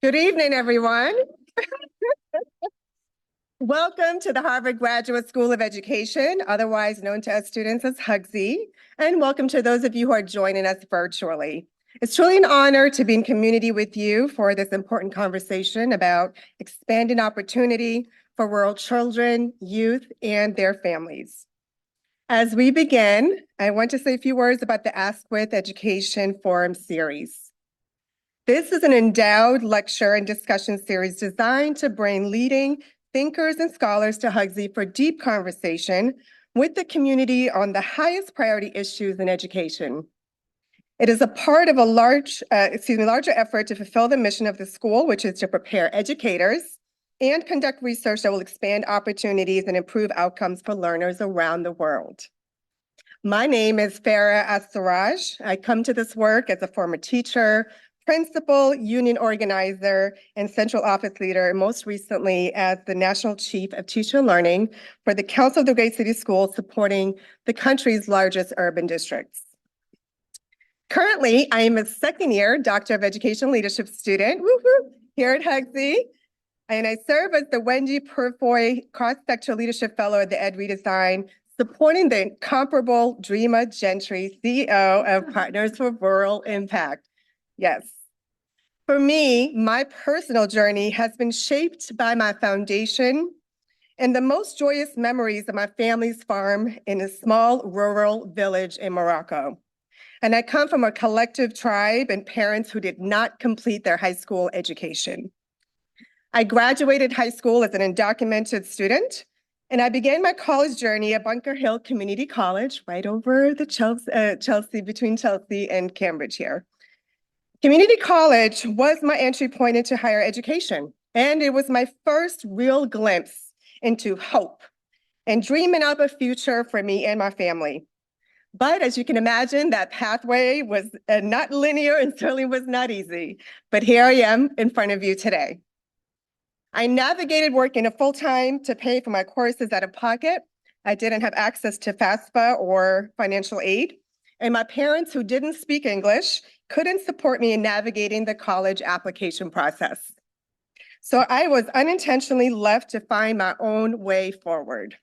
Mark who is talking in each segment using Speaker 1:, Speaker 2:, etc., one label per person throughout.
Speaker 1: Good evening, everyone. Welcome to the Harvard Graduate School of Education, otherwise known to us students as HGSE, and welcome to those of you who are joining us virtually. It's truly an honor to be in community with you for this important conversation about expanding opportunity for rural children, youth, and their families. As we begin, I want to say a few words about the Askwith Education Forum series. This is an endowed lecture and discussion series designed to bring leading thinkers and scholars to HGSE for deep conversation with the community on the highest priority issues in education. It is a part of a larger effort to fulfill the mission of the school, which is to prepare educators and conduct research that will expand opportunities and improve outcomes for learners around the world. My name is Farah Asaraj. I come to this work as a former teacher, principal, union organizer, and central office leader, most recently as the National Chief of Teacher Learning for the Council of the Great City Schools, supporting the country's largest urban districts. Currently, I am a second-year Doctor of Education Leadership student here at HGSE, and I serve as the Wendy Purfoy Cross-Sector Leadership Fellow at the EdRedesign, supporting the incomparable Dreama Gentry, CEO of Partners for Rural Impact. Yes. For me, my personal journey has been shaped by my foundation and the most joyous memories of my family's farm in a small rural village in Morocco. And I come from a collective tribe and parents who did not complete their high school education. I graduated high school as an undocumented student, and I began my college journey at Bunker Hill Community College, right over the Chelsea, between Chelsea and Cambridge here. Community college was my entry point into higher education, and it was my first real glimpse into hope and dreaming of a future for me and my family. But as you can imagine, that pathway was not linear and certainly was not easy. But here I am in front of you today. I navigated working a full-time to pay for my courses out of pocket. I didn't have access to FAFSA or financial aid. And my parents, who didn't speak English, couldn't support me in navigating the college application process. So I was unintentionally left to find my own way forward.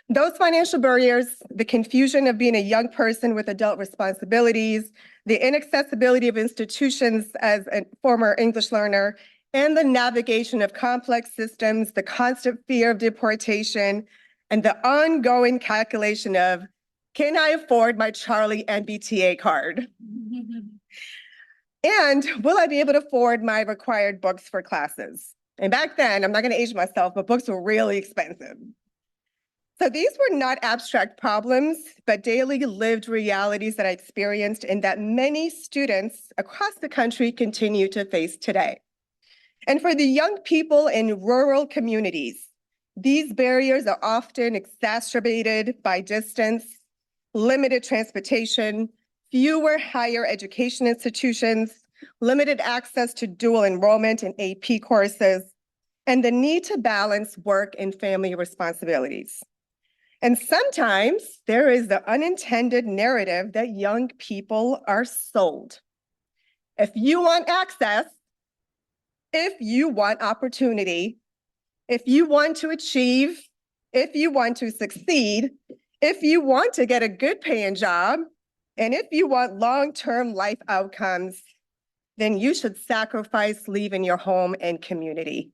Speaker 1: Those financial barriers, the confusion of being a young person with adult responsibilities, the inaccessibility of institutions as a former English learner, and the navigation of complex systems, the constant fear of deportation, and the ongoing calculation of, can I afford my Charlie MBTA card? And will I be able to afford my required books for classes? And back then, I'm not going to age myself, but books were really expensive. So these were not abstract problems, but daily lived realities that I experienced and that many students across the country continue to face today. And for the young people in rural communities, these barriers are often exacerbated by distance, limited transportation, fewer higher education institutions, limited access to dual enrollment in AP courses, and the need to balance work and family responsibilities. And sometimes there is the unintended narrative that young people are sold. If you want access, if you want opportunity, if you want to achieve, if you want to succeed, if you want to get a good paying job, and if you want long-term life outcomes, then you should sacrifice leaving your home and community.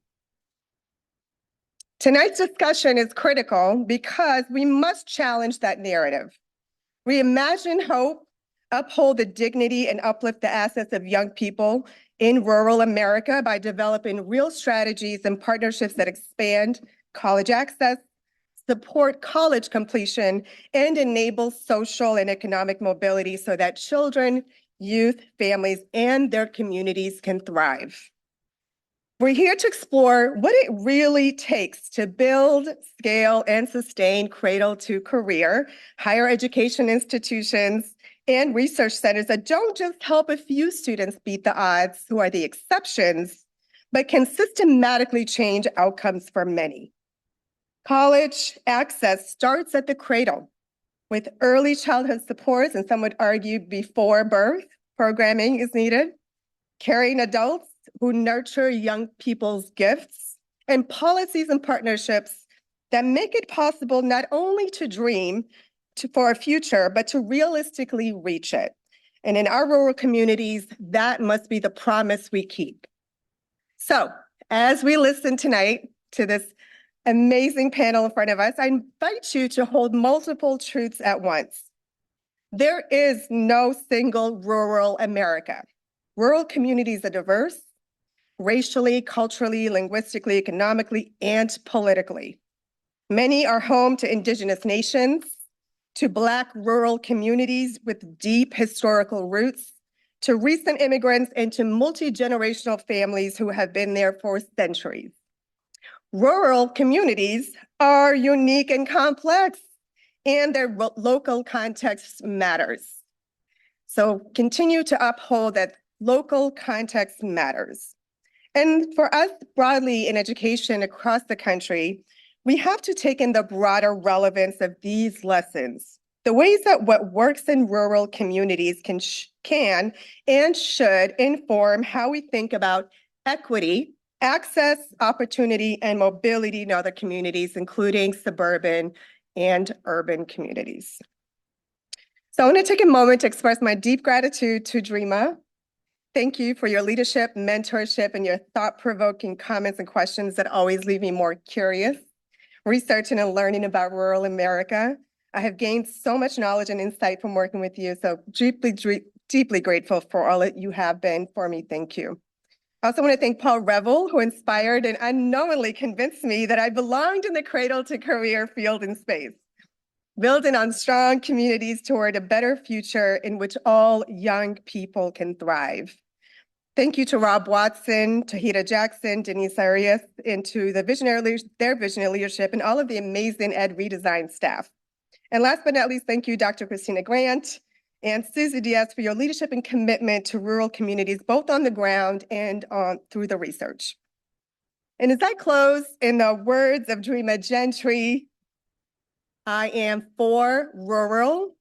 Speaker 1: Tonight's discussion is critical because we must challenge that narrative. Reimagine hope, uphold the dignity and uplift the assets of young people in rural America by developing real strategies and partnerships that expand college access, support college completion, and enable social and economic mobility so that children, youth, families, and their communities can thrive. We're here to explore what it really takes to build, scale, and sustain cradle-to-career higher education institutions and research centers that don't just help a few students beat the odds, who are the exceptions, but can systematically change outcomes for many. College access starts at the cradle with early childhood supports, and some would argue before birth, programming is needed. Caring adults who nurture young people's gifts, and policies and partnerships that make it possible not only to dream for a future, but to realistically reach it. And in our rural communities, that must be the promise we keep. So as we listen tonight to this amazing panel in front of us, I invite you to hold multiple truths at once. There is no single rural America. Rural communities are diverse, racially, culturally, linguistically, economically, and politically. Many are home to Indigenous nations, to Black rural communities with deep historical roots, to recent immigrants, and to multi-generational families who have been there for centuries. Rural communities are unique and complex, and their local context matters. So continue to uphold that local context matters. And for us broadly in education across the country, we have to take in the broader relevance of these lessons, the ways that what works in rural communities can and should inform how we think about equity, access, opportunity, and mobility in other communities, including suburban and urban communities. So I want to take a moment to express my deep gratitude to Dreama. Thank you for your leadership, mentorship, and your thought-provoking comments and questions that always leave me more curious, researching and learning about rural America. I have gained so much knowledge and insight from working with you, so deeply grateful for all that you have been for me. Thank you. I also want to thank Paul Reville, who inspired and unknowingly convinced me that I belonged in the cradle-to-career field and space, building on strong communities toward a better future in which all young people can thrive. Thank you to Rob Watson, Tauheedah Jackson, Denise Arias, and to their visionary leadership, and all of the amazing EdRedesign staff. And last but not least, thank you, Dr. Christina Grant and Susie Diaz, for your leadership and commitment to rural communities, both on the ground and through the research. And as I close, in the words of Dreama Gentry, I am for rural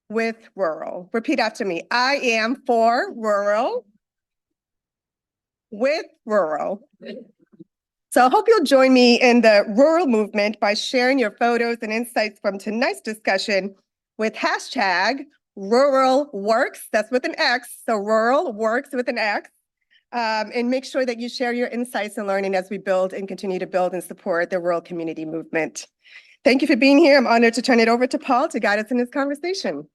Speaker 1: with rural. Repeat after me. I am for rural with rural. So I hope you'll join me in the rural movement by sharing your photos and insights from tonight's discussion with hashtag Rural Works, that's with an X, so Rural Works with an X, and make sure that you share your insights and learning as we build and continue to build and support the rural community movement. Thank you for being here. I'm honored to turn it over to Paul to guide us in this conversation.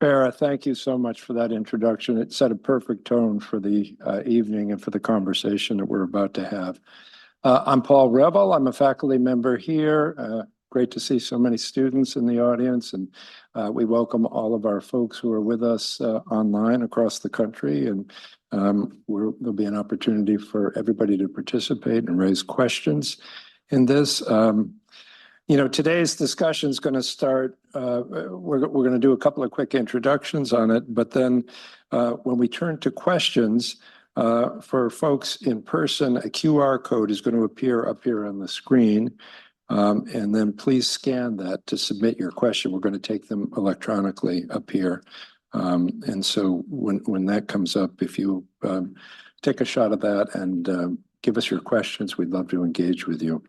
Speaker 2: Farah, thank you so much for that introduction. It set a perfect tone for the evening and for the conversation that we're about to have. I'm Paul Reville. I'm a faculty member here. Great to see so many students in the audience, and we welcome all of our folks who are with us online across the country, and there'll be an opportunity for everybody to participate and raise questions in this. You know, today's discussion is going to start, we're going to do a couple of quick introductions on it, but then when we turn to questions, for folks in person, a QR code is going to appear up here on the screen, and then please scan that to submit your question. We're going to take them electronically up here. And so when that comes up, if you take a shot of that and give us your questions, we'd love to engage with you.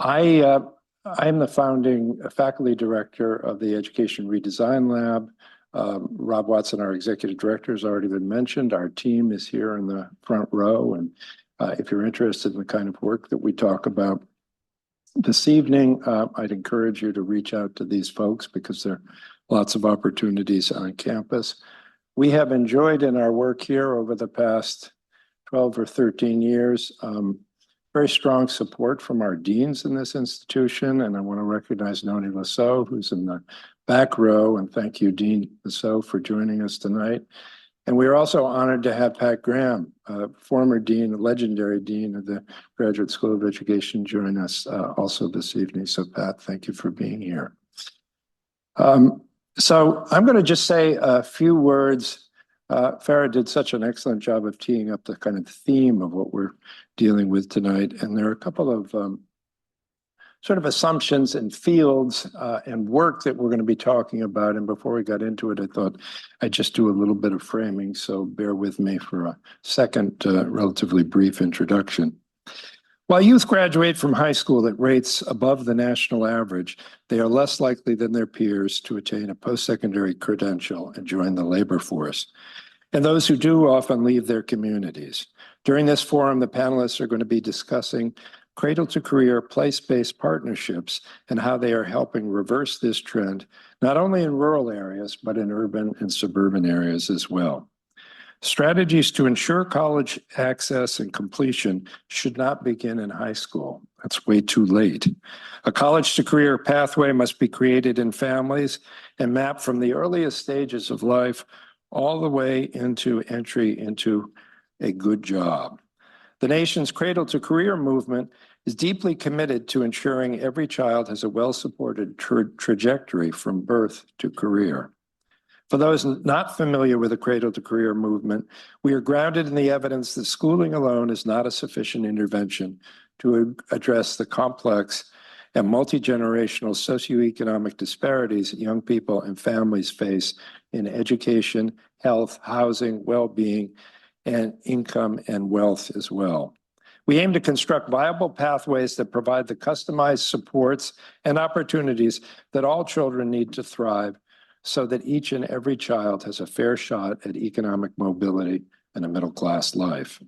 Speaker 2: I'm the founding faculty director of the Education Redesign Lab. Rob Watson, our executive director, has already been mentioned. Our team is here in the front row. And if you're interested in the kind of work that we talk about this evening, I'd encourage you to reach out to these folks because there are lots of opportunities on campus. We have enjoyed in our work here over the past 12 or 13 years, very strong support from our deans in this institution, and I want to recognize Noni Lasso, who's in the back row, and thank you, Dean Lasso, for joining us tonight. And we are also honored to have Pat Graham, former dean, legendary dean of the Graduate School of Education, join us also this evening. So Pat, thank you for being here. So I'm going to just say a few words. Farah did such an excellent job of teeing up the kind of theme of what we're dealing with tonight. And there are a couple of sort of assumptions and fields and work that we're going to be talking about. And before we got into it, I thought I'd just do a little bit of framing. So bear with me for a second, relatively brief introduction. While youth graduate from high school at rates above the national average, they are less likely than their peers to attain a post-secondary credential and join the labor force. And those who do often leave their communities. During this forum, the panelists are going to be discussing cradle-to-career place-based partnerships and how they are helping reverse this trend, not only in rural areas, but in urban and suburban areas as well. Strategies to ensure college access and completion should not begin in high school. That's way too late. A college-to-career pathway must be created in families and mapped from the earliest stages of life all the way into entry into a good job. The nation's cradle-to-career movement is deeply committed to ensuring every child has a well-supported trajectory from birth to career. For those not familiar with the cradle-to-career movement, we are grounded in the evidence that schooling alone is not a sufficient intervention to address the complex and multi-generational socioeconomic disparities young people and families face in education, health, housing, well-being, and income and wealth as well. We aim to construct viable pathways that provide the customized supports and opportunities that all children need to thrive, so that each and every child has a fair shot at economic mobility and a middle-class life.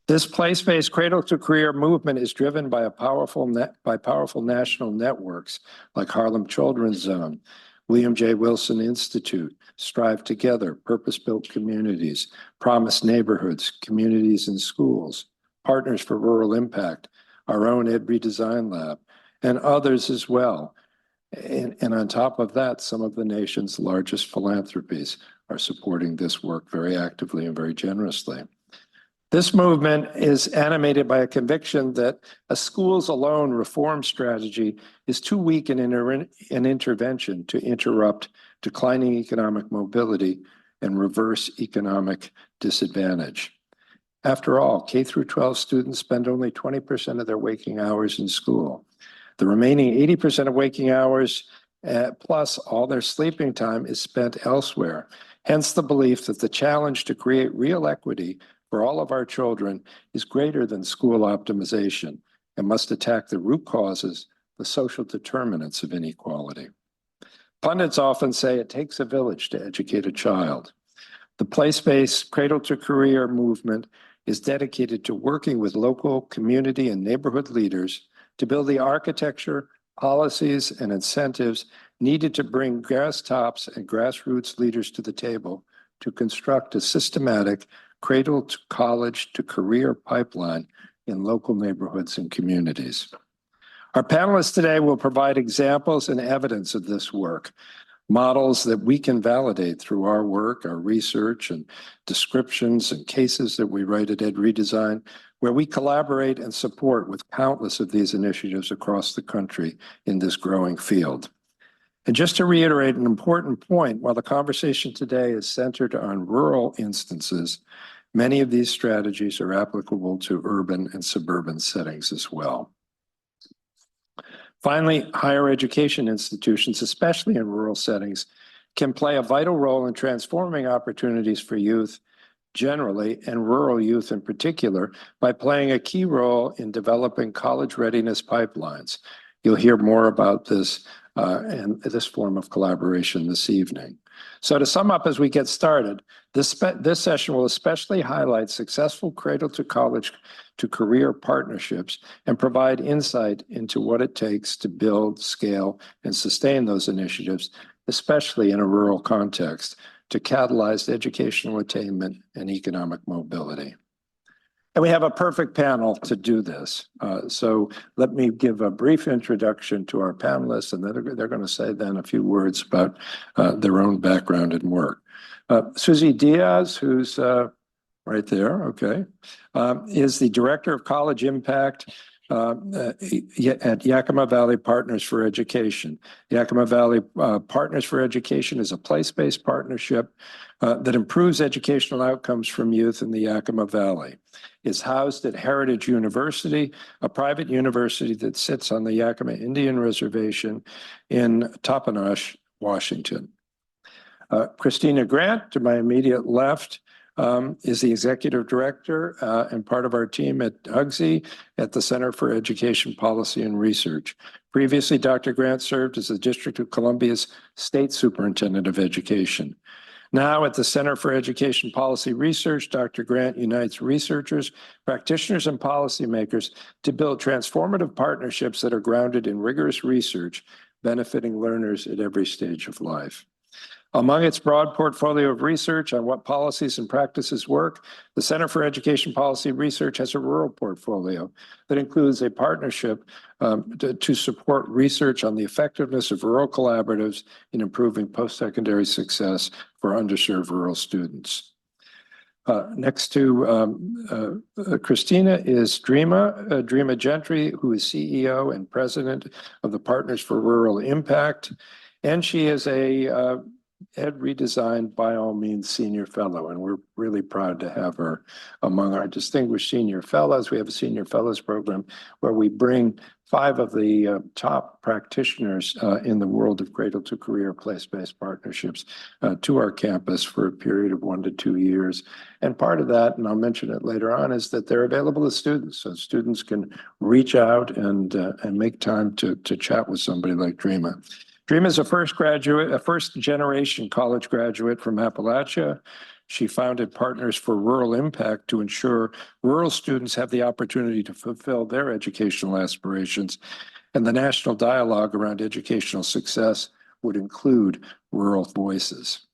Speaker 2: This place-based cradle-to-career movement is driven by powerful national networks like Harlem Children's Zone, William J. Wilson Institute, Strive Together, Purpose-Built Communities, Promise Neighborhoods, Communities in Schools, Partners for Rural Impact, our own EdRedesign Lab, and others as well. And on top of that, some of the nation's largest philanthropies are supporting this work very actively and very generously. This movement is animated by a conviction that a schools alone reform strategy is too weak an intervention to interrupt declining economic mobility and reverse economic disadvantage. After all, K through 12 students spend only 20% of their waking hours in school. The remaining 80% of waking hours, plus all their sleeping time, is spent elsewhere. Hence the belief that the challenge to create real equity for all of our children is greater than school optimization and must attack the root causes, the social determinants of inequality. Pundits often say it takes a village to educate a child. The place-based cradle-to-career movement is dedicated to working with local, community, and neighborhood leaders to build the architecture, policies, and incentives needed to bring grass tops and grassroots leaders to the table to construct a systematic cradle-to-college-to-career pipeline in local neighborhoods and communities. Our panelists today will provide examples and evidence of this work, models that we can validate through our work, our research, and descriptions and cases that we write at EdRedesign, where we collaborate and support with countless of these initiatives across the country in this growing field. And just to reiterate an important point, while the conversation today is centered on rural instances, many of these strategies are applicable to urban and suburban settings as well. Finally, higher education institutions, especially in rural settings, can play a vital role in transforming opportunities for youth generally and rural youth in particular by playing a key role in developing college readiness pipelines. You'll hear more about this and this form of collaboration this evening. So to sum up as we get started, this session will especially highlight successful cradle-to-college-to-career partnerships and provide insight into what it takes to build, scale, and sustain those initiatives, especially in a rural context, to catalyze educational attainment and economic mobility. And we have a perfect panel to do this. So let me give a brief introduction to our panelists, and then they're going to say then a few words about their own background and work. Susie Diaz, who's right there, okay, is the Director of College Impact at Yakima Valley Partners for Education. Yakima Valley Partners for Education is a place-based partnership that improves educational outcomes from youth in the Yakima Valley. It's housed at Heritage University, a private university that sits on the Yakima Indian Reservation in Toppenosh, Washington. Christina Grant, to my immediate left, is the executive director and part of our team at HGSE at the Center for Education Policy and Research. Previously, Dr. Grant served as the District of Columbia's State Superintendent of Education. Now at the Center for Education Policy Research, Dr. Grant unites researchers, practitioners, and policymakers to build transformative partnerships that are grounded in rigorous research, benefiting learners at every stage of life. Among its broad portfolio of research on what policies and practices work, the Center for Education Policy Research has a rural portfolio that includes a partnership to support research on the effectiveness of rural collaboratives in improving post-secondary success for underserved rural students. Next to Christina is Dreama Gentry, who is CEO and President of the Partners for Rural Impact, and she is a EdRedesign by all means senior fellow, and we're really proud to have her among our distinguished senior fellows. We have a senior fellows program where we bring 5 of the top practitioners in the world of cradle-to-career place-based partnerships to our campus for a period of 1 to 2 years. And part of that, and I'll mention it later on, is that they're available to students, so students can reach out and make time to chat with somebody like Dreama. Dreama is a first-generation college graduate from Appalachia. She founded Partners for Rural Impact to ensure rural students have the opportunity to fulfill their educational aspirations, and the national dialogue around educational success would include rural voices.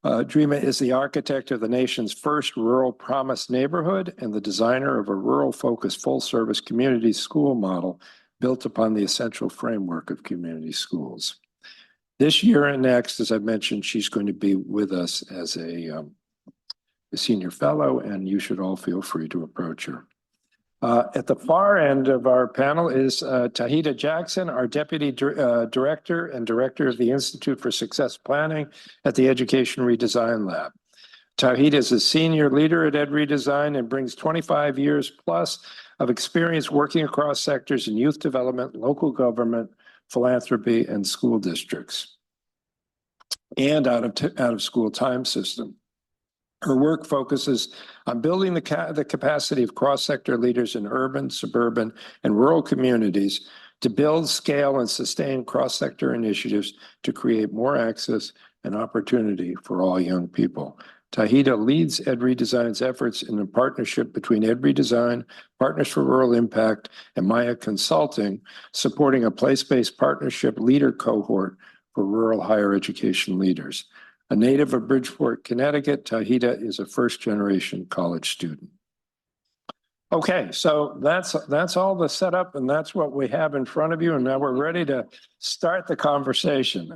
Speaker 2: Dreama is the architect of the nation's first rural promise neighborhood and the designer of a rural-focused full-service community school model built upon the essential framework of community schools. This year and next, as I mentioned, she's going to be with us as a senior fellow, and you should all feel free to approach her. At the far end of our panel is Tauheedah Jackson, our Deputy Director and Director of the Institute for Success Planning at the Education Redesign Lab. Tauheedah is a senior leader at EdRedesign and brings 25 years plus of experience working across sectors in youth development, local government, philanthropy, and school districts, and out of school time system. Her work focuses on building the capacity of cross-sector leaders in urban, suburban, and rural communities to build, scale, and sustain cross-sector initiatives to create more access and opportunity for all young people. Tauheedah leads EdRedesign's efforts in a partnership between EdRedesign, Partners for Rural Impact, and Maya Consulting, supporting a place-based partnership leader cohort for rural higher education leaders. A native of Bridgeport, Connecticut, Tauheedah is a first-generation college student. Okay, so that's all the setup, and that's what we have in front of you, and now we're ready to start the conversation.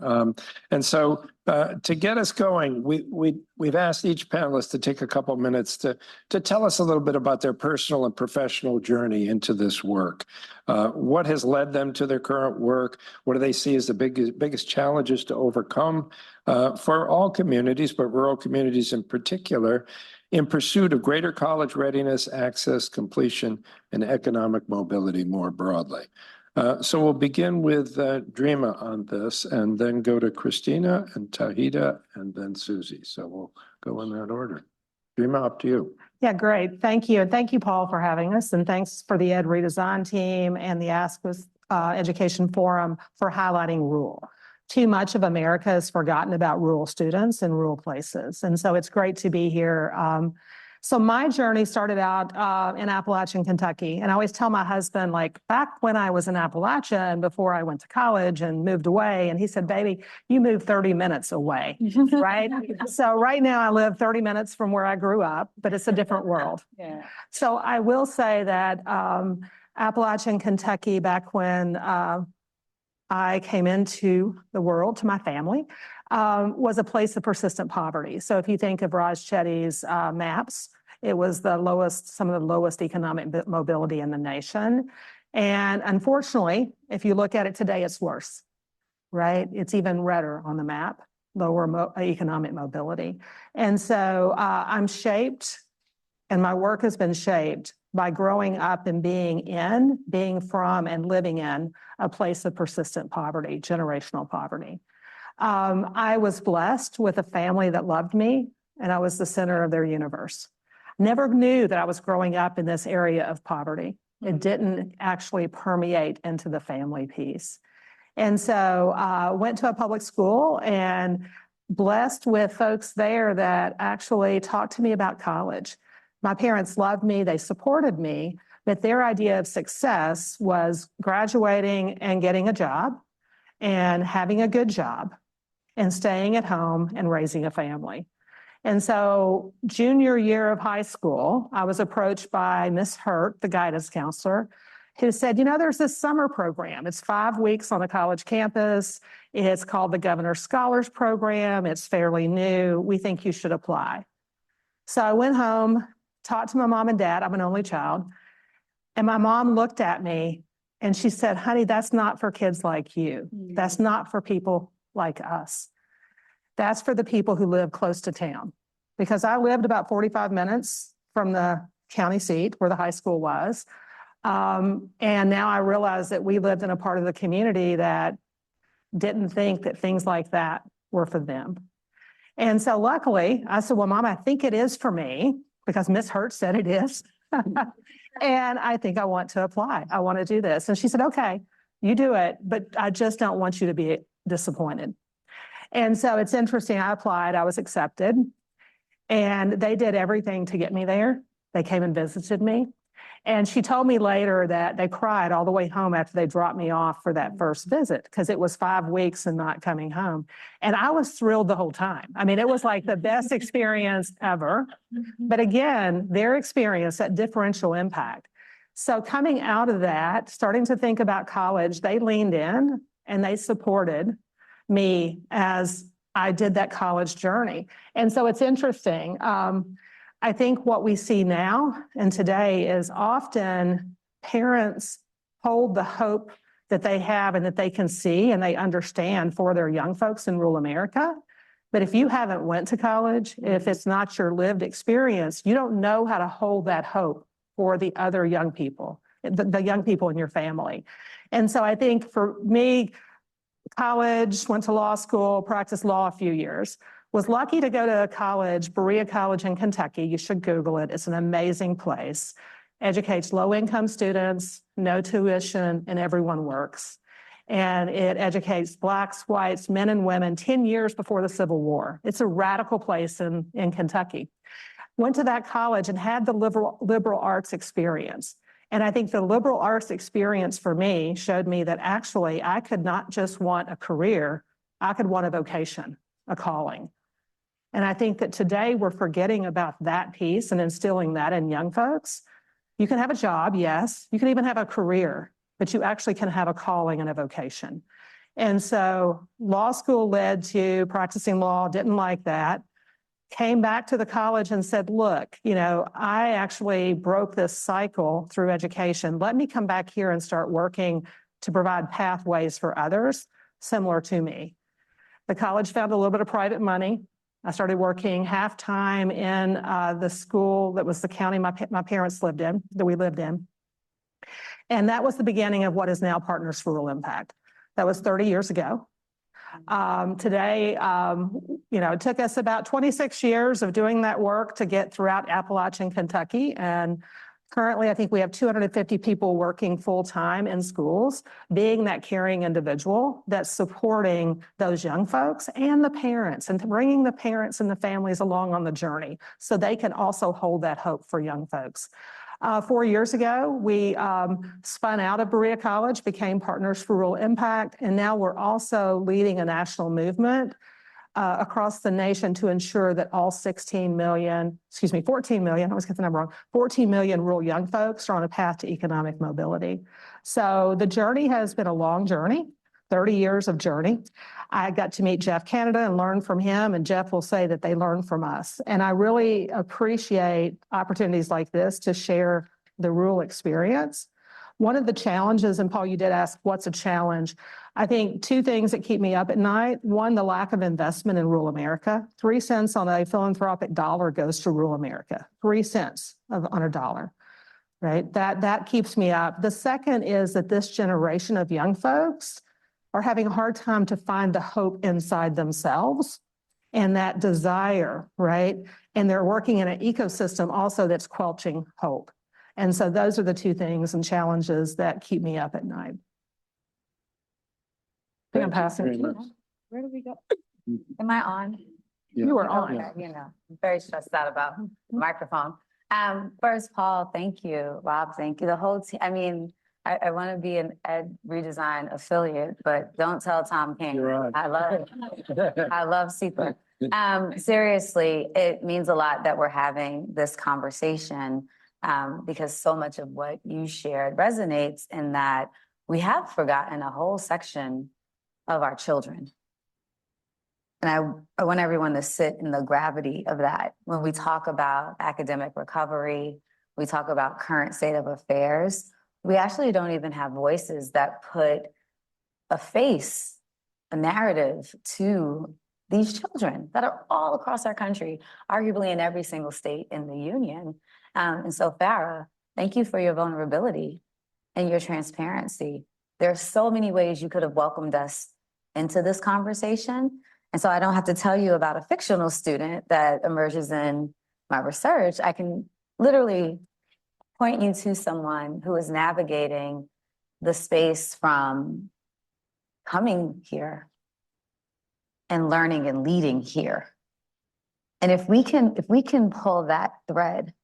Speaker 2: And so to get us going, we've asked each panelist to take a couple minutes to tell us a little bit about their personal and professional journey into this work. What has led them to their current work? What do they see as the biggest challenges to overcome for all communities, but rural communities in particular, in pursuit of greater college readiness, access, completion, and economic mobility more broadly. So we'll begin with Dreama on this, and then go to Christina and Tauheedah, and then Susie. So we'll go in that order. Dreama, up to you.
Speaker 3: Yeah, great. Thank you. And thank you, Paul, for having us. And thanks for the EdRedesign team and the Askwith Education Forum for highlighting rural. Too much of America has forgotten about rural students and rural places. And so it's great to be here. So my journey started out in Appalachian, Kentucky. And I always tell my husband, like, back when I was in Appalachia and before I went to college and moved away, and he said, baby, you moved 30 minutes away, right? So right now I live 30 minutes from where I grew up, but it's a different world. Yeah. So I will say that Appalachian, Kentucky, back when I came into the world to my family, was a place of persistent poverty. So if you think of Raj Chetty's maps, It was the lowest, some of the lowest economic mobility in the nation. And unfortunately, if you look at it today, it's worse, right? It's even redder on the map, lower economic mobility. And so I'm shaped, and my work has been shaped by growing up and being from and living in a place of persistent poverty, generational poverty. I was blessed with a family that loved me, and I was the center of their universe. Never knew that I was growing up in this area of poverty. It didn't actually permeate into the family piece. And so I went to a public school and blessed with folks there that actually talked to me about college. My parents loved me, they supported me, but their idea of success was graduating and getting a job and having a good job and staying at home and raising a family. And so junior year of high school, I was approached by Miss Hurt, the guidance counselor, who said, you know, there's this summer program. It's 5 weeks on a college campus. It's called the Governor's Scholars Program. It's fairly new. We think you should apply. So I went home, talked to my mom and dad. I'm an only child. And my mom looked at me and she said, honey, that's not for kids like you. That's not for people like us. That's for the people who live close to town. Because I lived about 45 minutes from the county seat where the high school was. And now I realize that we lived in a part of the community that didn't think that things like that were for them. And so luckily, I said, well, Mom, I think it is for me because Miss Hurt said it is. And I think I want to apply. I want to do this. And she said, okay, you do it, but I just don't want you to be disappointed. And so it's interesting. I applied, I was accepted, and they did everything to get me there. They came and visited me. And she told me later that they cried all the way home after they dropped me off for that first visit because it was 5 weeks and not coming home. And I was thrilled the whole time. I mean, it was like the best experience ever. But again, their experience, that differential impact. So coming out of that, starting to think about college, they leaned in and they supported me as I did that college journey. And so it's interesting. I think what we see now and today is often parents hold the hope that they have and that they can see and they understand for their young folks in rural America. But if you haven't went to college, if it's not your lived experience, you don't know how to hold that hope for the other young people, the young people in your family. And so I think for me, college, went to law school, practiced law a few years, was lucky to go to college, Berea College in Kentucky. You should Google it. It's an amazing place. Educates low-income students, no tuition, and everyone works. And it educates Blacks, whites, men and women 10 years before the Civil War. It's a radical place in Kentucky. Went to that college and had the liberal arts experience. And I think the liberal arts experience for me showed me that actually I could not just want a career, I could want a vocation, a calling. And I think that today we're forgetting about that piece and instilling that in young folks. You can have a job, yes. You can even have a career, but you actually can have a calling and a vocation. And so law school led to practicing law, didn't like that. Came back to the college and said, look, you know, I actually broke this cycle through education. Let me come back here and start working to provide pathways for others similar to me. The college found a little bit of private money. I started working half-time in the school that was the county my parents lived in, that we lived in. And that was the beginning of what is now Partners for Rural Impact. That was 30 years ago. Today, you know, it took us about 26 years of doing that work to get throughout Appalachian Kentucky. And currently, I think we have 250 people working full-time in schools, being that caring individual that's supporting those young folks and the parents and bringing the parents and the families along on the journey so they can also hold that hope for young folks. 4 years ago, we spun out of Berea College, became Partners for Rural Impact, and now we're also leading a national movement across the nation to ensure that all 14 million, I always get the number wrong, 14 million rural young folks are on a path to economic mobility. So the journey has been a long journey. 30 years of journey. I got to meet Jeff Canada and learn from him, and Jeff will say that they learn from us. And I really appreciate opportunities like this to share the rural experience. One of the challenges, and Paul, you did ask, what's a challenge? I think two things that keep me up at night. One, the lack of investment in rural America. 3 cents on a philanthropic dollar goes to rural America. 3 cents on a dollar, right? That keeps me up. The second is that this generation of young folks are having a hard time to find the hope inside themselves and that desire, right? And they're working in an ecosystem also that's quelching hope. And so those are the two things and challenges that keep me up at night. I think I'm passing it to you.
Speaker 4: Where do we go? Am I on?
Speaker 3: You were on.
Speaker 4: Okay, you know, I'm very stressed out about the microphone. First, Paul, thank you. Rob, thank you. The whole team. I mean, I want to be an EdRedesign affiliate, but don't tell Tom King.
Speaker 2: You're right.
Speaker 4: I love SEPA. Seriously, it means a lot that we're having this conversation because so much of what you shared resonates in that we have forgotten a whole section of our children. And I want everyone to sit in the gravity of that. When we talk about academic recovery, we talk about current state of affairs, we actually don't even have voices that put a face, a narrative to these children that are all across our country, arguably in every single state in the union. And so Farah, thank you for your vulnerability and your transparency. There are so many ways you could have welcomed us into this conversation. And so I don't have to tell you about a fictional student that emerges in my research. I can literally point you to someone who is navigating the space from coming here and learning and leading here. And if we can pull that thread,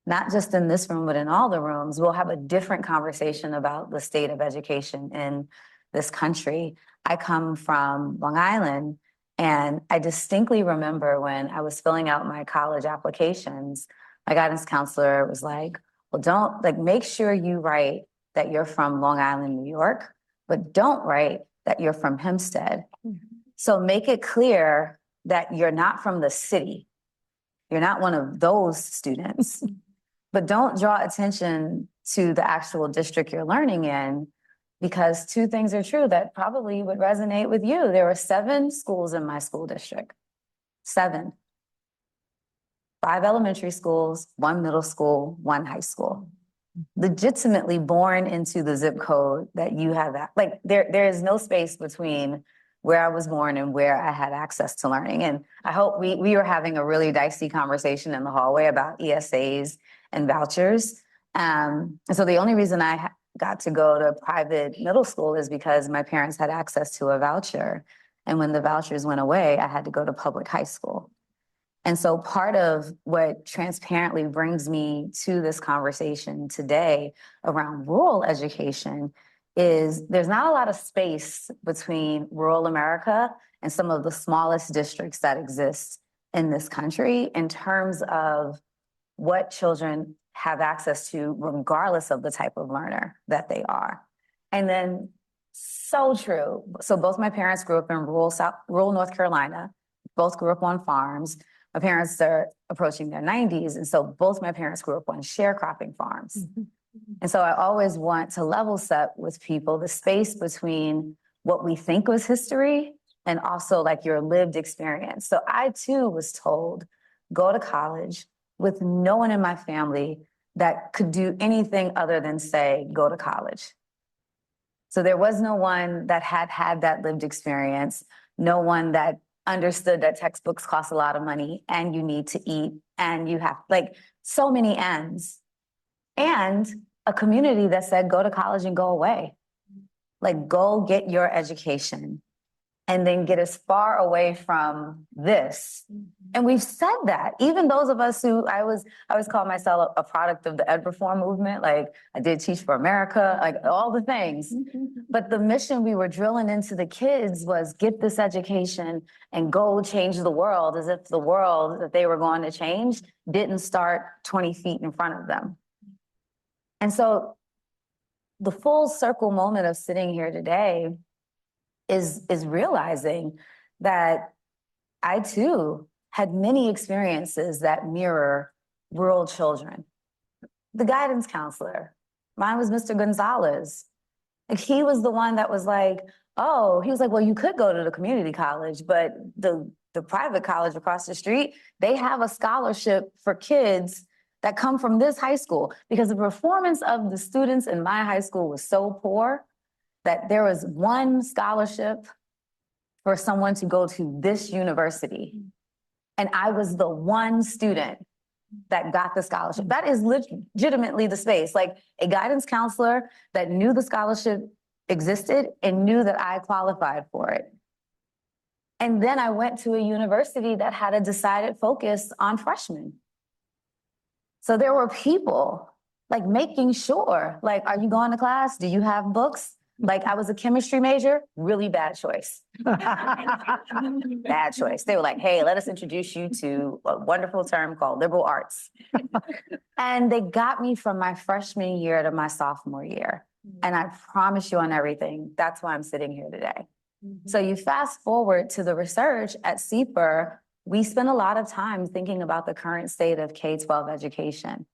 Speaker 4: not just in this room, but in all the rooms, we'll have a different conversation about the state of education in this country. I come from Long Island, and I distinctly remember when I was filling out my college applications, my guidance counselor was like, well, make sure you write that you're from Long Island, New York, but don't write that you're from Hempstead. Mm-hmm. So make it clear that you're not from the city. You're not one of those students, but don't draw attention to the actual district you're learning in, because two things are true that probably would resonate with you. There were 7 schools in my school district, 7. 5 elementary schools, 1 middle school, 1 high school. Legitimately born into the zip code that you have that. Like there is no space between where I was born and where I had access to learning. And I hope we were having a really dicey conversation in the hallway about ESAs and vouchers. And so the only reason I got to go to private middle school is because my parents had access to a voucher. And when the vouchers went away, I had to go to public high school. And so part of what transparently brings me to this conversation today around rural education is there's not a lot of space between rural America and some of the smallest districts that exist in this country in terms of what children have access to regardless of the type of learner that they are. And then so true. So both my parents grew up in rural North Carolina, both grew up on farms. My parents are approaching their 90s. And so both my parents grew up on sharecropping farms. Mm-hmm. And so I always want to level set with people the space between what we think was history and also like your lived experience. So I too was told, go to college with no one in my family that could do anything other than say, go to college. So there was no one that had that lived experience, no one that understood that textbooks cost a lot of money and you need to eat and you have like so many ends, and a community that said, go to college and go away. Like go get your education and then get as far away from this. And we've said that, even those of us who I always call myself a product of the ed reform movement. Like I did Teach for America, like all the things. But the mission we were drilling into the kids was get this education and go change the world, as if the world that they were going to change didn't start 20 feet in front of them. And so the full circle moment of sitting here today is realizing that I too had many experiences that mirror rural children. The guidance counselor, mine was Mr. Gonzalez. Like, he was the one that was like, oh, he was like, well, you could go to the community college, but the private college across the street, they have a scholarship for kids that come from this high school, because the performance of the students in my high school was so poor that there was one scholarship for someone to go to this university. And I was the one student that got the scholarship. That is legitimately the space, like a guidance counselor that knew the scholarship existed and knew that I qualified for it. And then I went to a university that had a decided focus on freshmen. So there were people like making sure, like, are you going to class? Do you have books? Like, I was a chemistry major, really bad choice. Bad choice. They were like, hey, let us introduce you to a wonderful term called liberal arts. And they got me from my freshman year to my sophomore year. And I promise you on everything, that's why I'm sitting here today. So you fast forward to the research at CPER, we spend a lot of time thinking about the current state of K-12 education.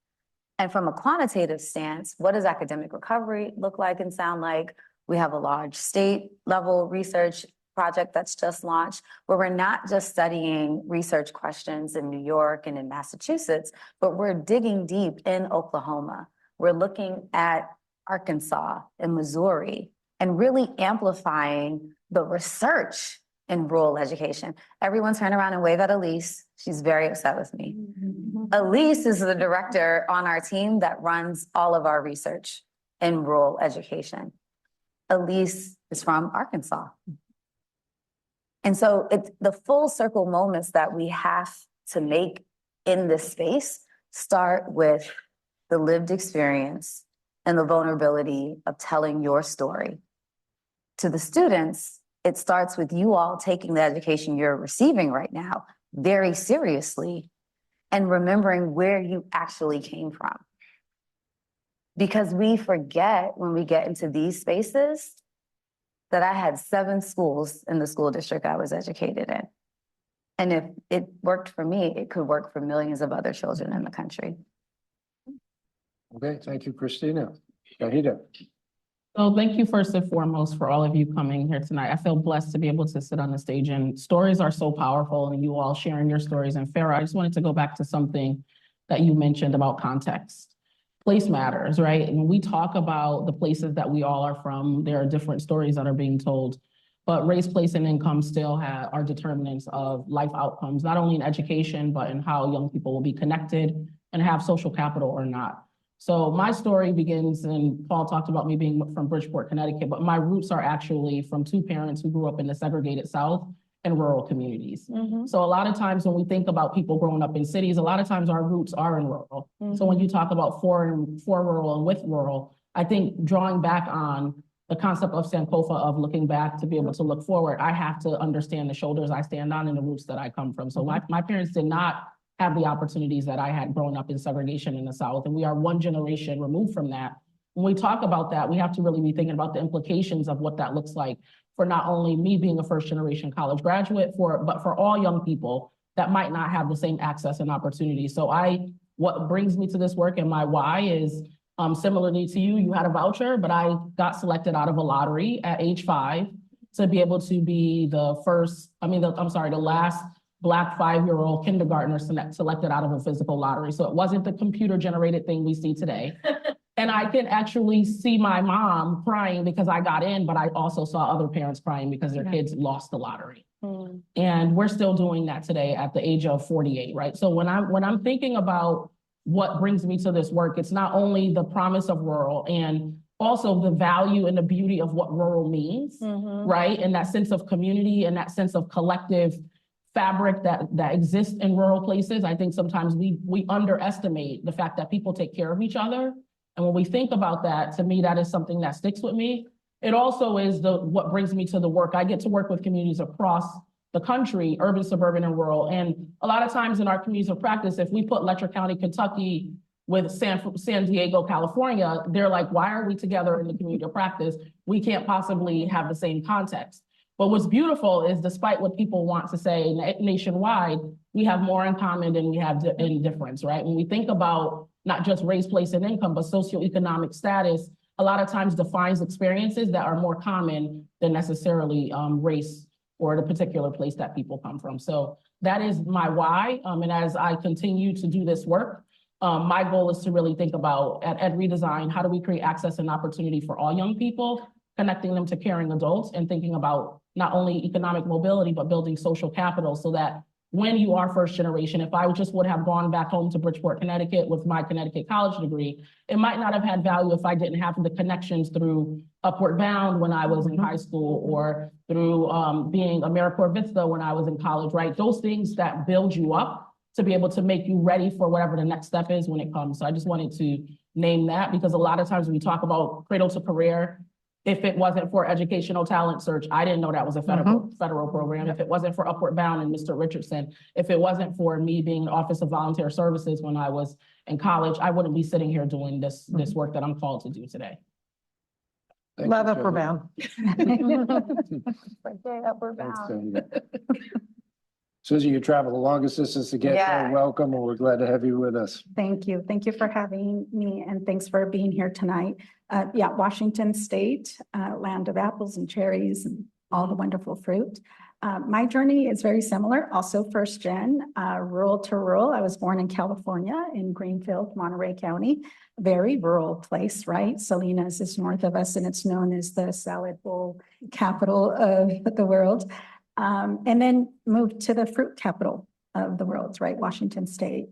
Speaker 4: And from a quantitative stance, what does academic recovery look like and sound like? We have a large state level research project that's just launched, where we're not just studying research questions in New York and in Massachusetts, but we're digging deep in Oklahoma. We're looking at Arkansas and Missouri and really amplifying the research in rural education. Everyone turn around and wave at Elise. She's very upset with me. Elise is the director on our team that runs all of our research in rural education. Elise is from Arkansas. And so it's the full circle moments that we have to make in this space start with the lived experience and the vulnerability of telling your story. To the students, it starts with you all taking the education you're receiving right now very seriously and remembering where you actually came from. Because we forget when we get into these spaces that I had 7 schools in the school district I was educated in. And if it worked for me, it could work for millions of other children in the country.
Speaker 2: Okay, thank you, Christina. Tauheedah.
Speaker 5: So thank you first and foremost for all of you coming here tonight. I feel blessed to be able to sit on the stage, and stories are so powerful, and you all sharing your stories. And Farah, I just wanted to go back to something that you mentioned about context. Place matters, right? And when we talk about the places that we all are from, there are different stories that are being told, but race, place, and income still are determinants of life outcomes, not only in education, but in how young people will be connected and have social capital or not. So my story begins, and Paul talked about me being from Bridgeport, Connecticut, but my roots are actually from 2 parents who grew up in the segregated South and rural communities. So a lot of times when we think about people growing up in cities, a lot of times our roots are in rural. So when you talk about for rural and with rural, I think drawing back on the concept of Sankofa of looking back to be able to look forward, I have to understand the shoulders I stand on and the roots that I come from. So my parents did not have the opportunities that I had growing up in segregation in the South. And we are 1 generation removed from that. When we talk about that, we have to really be thinking about the implications of what that looks like for not only me being a 1st generation college graduate, but for all young people that might not have the same access and opportunity. So what brings me to this work and my why is similarly to you had a voucher, but I got selected out of a lottery at age 5 to be able to be the last Black 5-year-old kindergartner selected out of a physical lottery. So it wasn't the computer generated thing we see today. And I can actually see my mom crying because I got in, but I also saw other parents crying because their kids lost the lottery. And we're still doing that today at the age of 48, right? So when I'm thinking about what brings me to this work, it's not only the promise of rural and also the value and the beauty of what rural means, right? And that sense of community and that sense of collective fabric that exists in rural places. I think sometimes we underestimate the fact that people take care of each other. And when we think about that, to me, that is something that sticks with me. It also is what brings me to the work. I get to work with communities across the country, urban, suburban, and rural. And a lot of times in our communities of practice, if we put Letcher County, Kentucky with San Diego, California, they're like, why are we together in the community of practice? We can't possibly have the same context. But what's beautiful is despite what people want to say nationwide, we have more in common than we have in difference, right? When we think about not just race, place, and income, but socioeconomic status, a lot of times defines experiences that are more common than necessarily race or the particular place that people come from. So that is my why. And as I continue to do this work, my goal is to really think about at EdRedesign, how do we create access and opportunity for all young people, connecting them to caring adults, and thinking about not only economic mobility, but building social capital so that when you are first generation, if I just would have gone back home to Bridgeport, Connecticut with my Connecticut college degree, it might not have had value if I didn't have the connections through Upward Bound when I was in high school, or through being AmeriCorps Vista when I was in college, right? Those things that build you up to be able to make you ready for whatever the next step is when it comes. So I just wanted to name that, because a lot of times when we talk about cradle to career, if it wasn't for educational talent search, I didn't know that was a federal program. If it wasn't for Upward Bound and Mr. Richardson, if it wasn't for me being in Office of Volunteer Services when I was in college, I wouldn't be sitting here doing this work that I'm called to do today.
Speaker 3: Love Upward Bound.
Speaker 4: Upward Bound.
Speaker 2: Susie, you traveled the longest distance to get here. Welcome, and we're glad to have you with us.
Speaker 6: Thank you. Thank you for having me, and thanks for being here tonight. Yeah, Washington State, land of apples and cherries and all the wonderful fruit. My journey is very similar, also first gen, rural to rural. I was born in California in Greenfield, Monterey County, very rural place, right? Salinas is north of us, and it's known as the salad bowl capital of the world. And then moved to the fruit capital of the world, right? Washington State,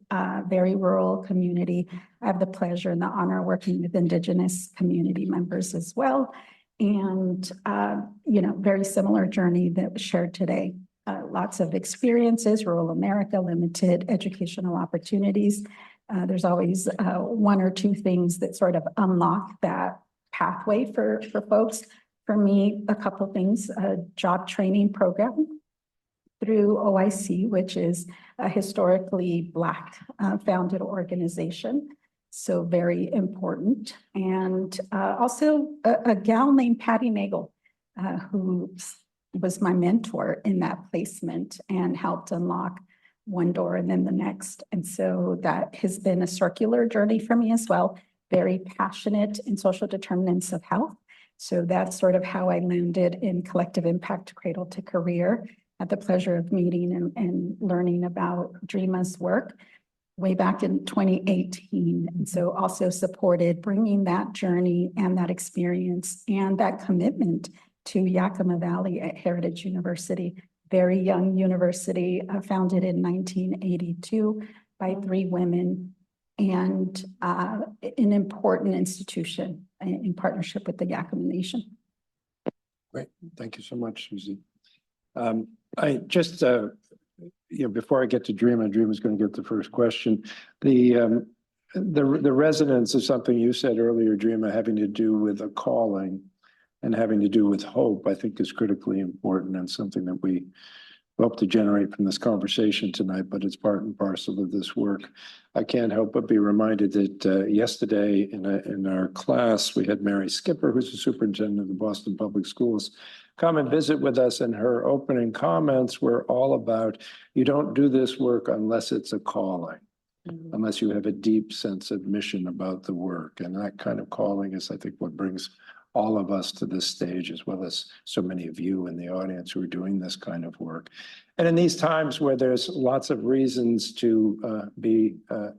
Speaker 6: very rural community. I have the pleasure and the honor of working with Indigenous community members as well. And, you know, very similar journey that was shared today. Lots of experiences, rural America, limited educational opportunities. There's always one or two things that sort of unlock that pathway for folks. For me, a couple things, a job training program through OIC, which is a historically Black founded organization. So very important. And also a gal named Patty Nagel, who was my mentor in that placement and helped unlock one door and then the next. And so that has been a circular journey for me as well. Very passionate in social determinants of health. So that's sort of how I landed in collective impact cradle to career. Had the pleasure of meeting and learning about Dreama's work way back in 2018. And so also supported bringing that journey and that experience and that commitment to Yakima Valley at Heritage University, very young university, founded in 1982 by 3 women, and an important institution in partnership with the Yakima Nation.
Speaker 2: Great. Thank you so much, Susie. I just, you know, before I get to Dreama's going to get the first question. The resonance of something you said earlier, Dreama, having to do with a calling and having to do with hope, I think is critically important and something that we hope to generate from this conversation tonight, but it's part and parcel of this work. I can't help but be reminded that yesterday in our class, we had Mary Skipper, who's the superintendent of the Boston Public Schools, come and visit with us, and her opening comments were all about, you don't do this work unless it's a calling, unless you have a deep sense of mission about the work. And that kind of calling is, I think, what brings all of us to this stage, as well as so many of you in the audience who are doing this kind of work. And in these times where there's lots of reasons to be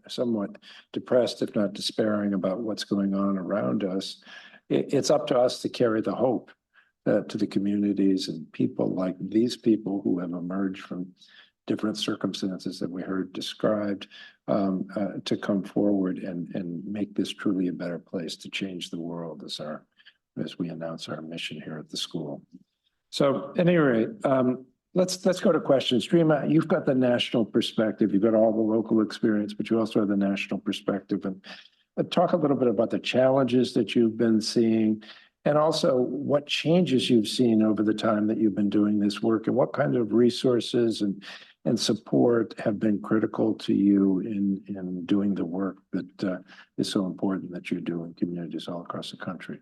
Speaker 2: somewhat depressed, if not despairing, about what's going on around us, it's up to us to carry the hope to the communities and people like these people who have emerged from different circumstances that we heard described, to come forward and make this truly a better place, to change the world as we announce our mission here at the school. So at any rate, let's go to questions. Dreama, you've got the national perspective. You've got all the local experience, but you also have the national perspective. And talk a little bit about the challenges that you've been seeing, and also what changes you've seen over the time that you've been doing this work, and what kind of resources and and support have been critical to you in doing the work that is so important that you do in communities all across the country?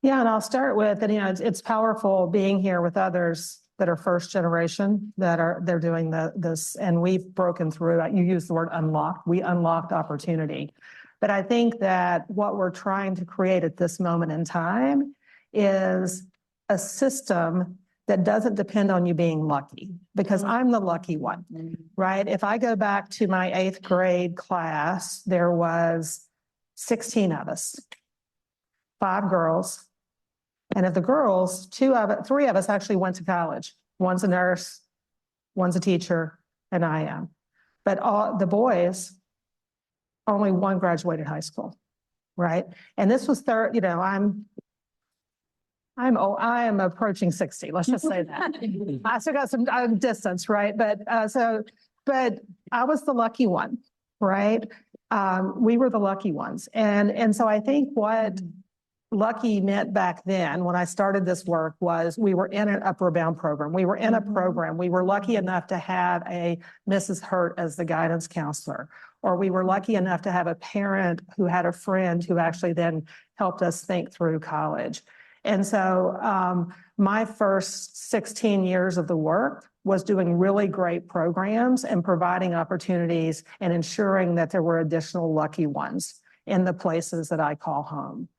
Speaker 3: Yeah, and I'll start with, and it's powerful being here with others that are first generation they're doing this, and we've broken through. You used the word unlocked. We unlocked opportunity, but I think that what we're trying to create at this moment in time is a system that doesn't depend on you being lucky, because I'm the lucky one, right? If I go back to my 8th grade class, there was 16 of us, 5 girls. And of the girls, 3 of us actually went to college. One's a nurse, one's a teacher, and I am. But all the boys, only one graduated high school, right? And this was third, I am approaching 60. Let's just say that. I still got some distance, right? But I was the lucky one, right? We were the lucky ones. And so I think what lucky meant back then when I started this work was we were in an upward bound program. We were in a program. We were lucky enough to have a Mrs. Hurt as the guidance counselor, or we were lucky enough to have a parent who had a friend who actually then helped us think through college. And so my first 16 years of the work was doing really great programs and providing opportunities and ensuring that there were additional lucky ones in the places that I call home.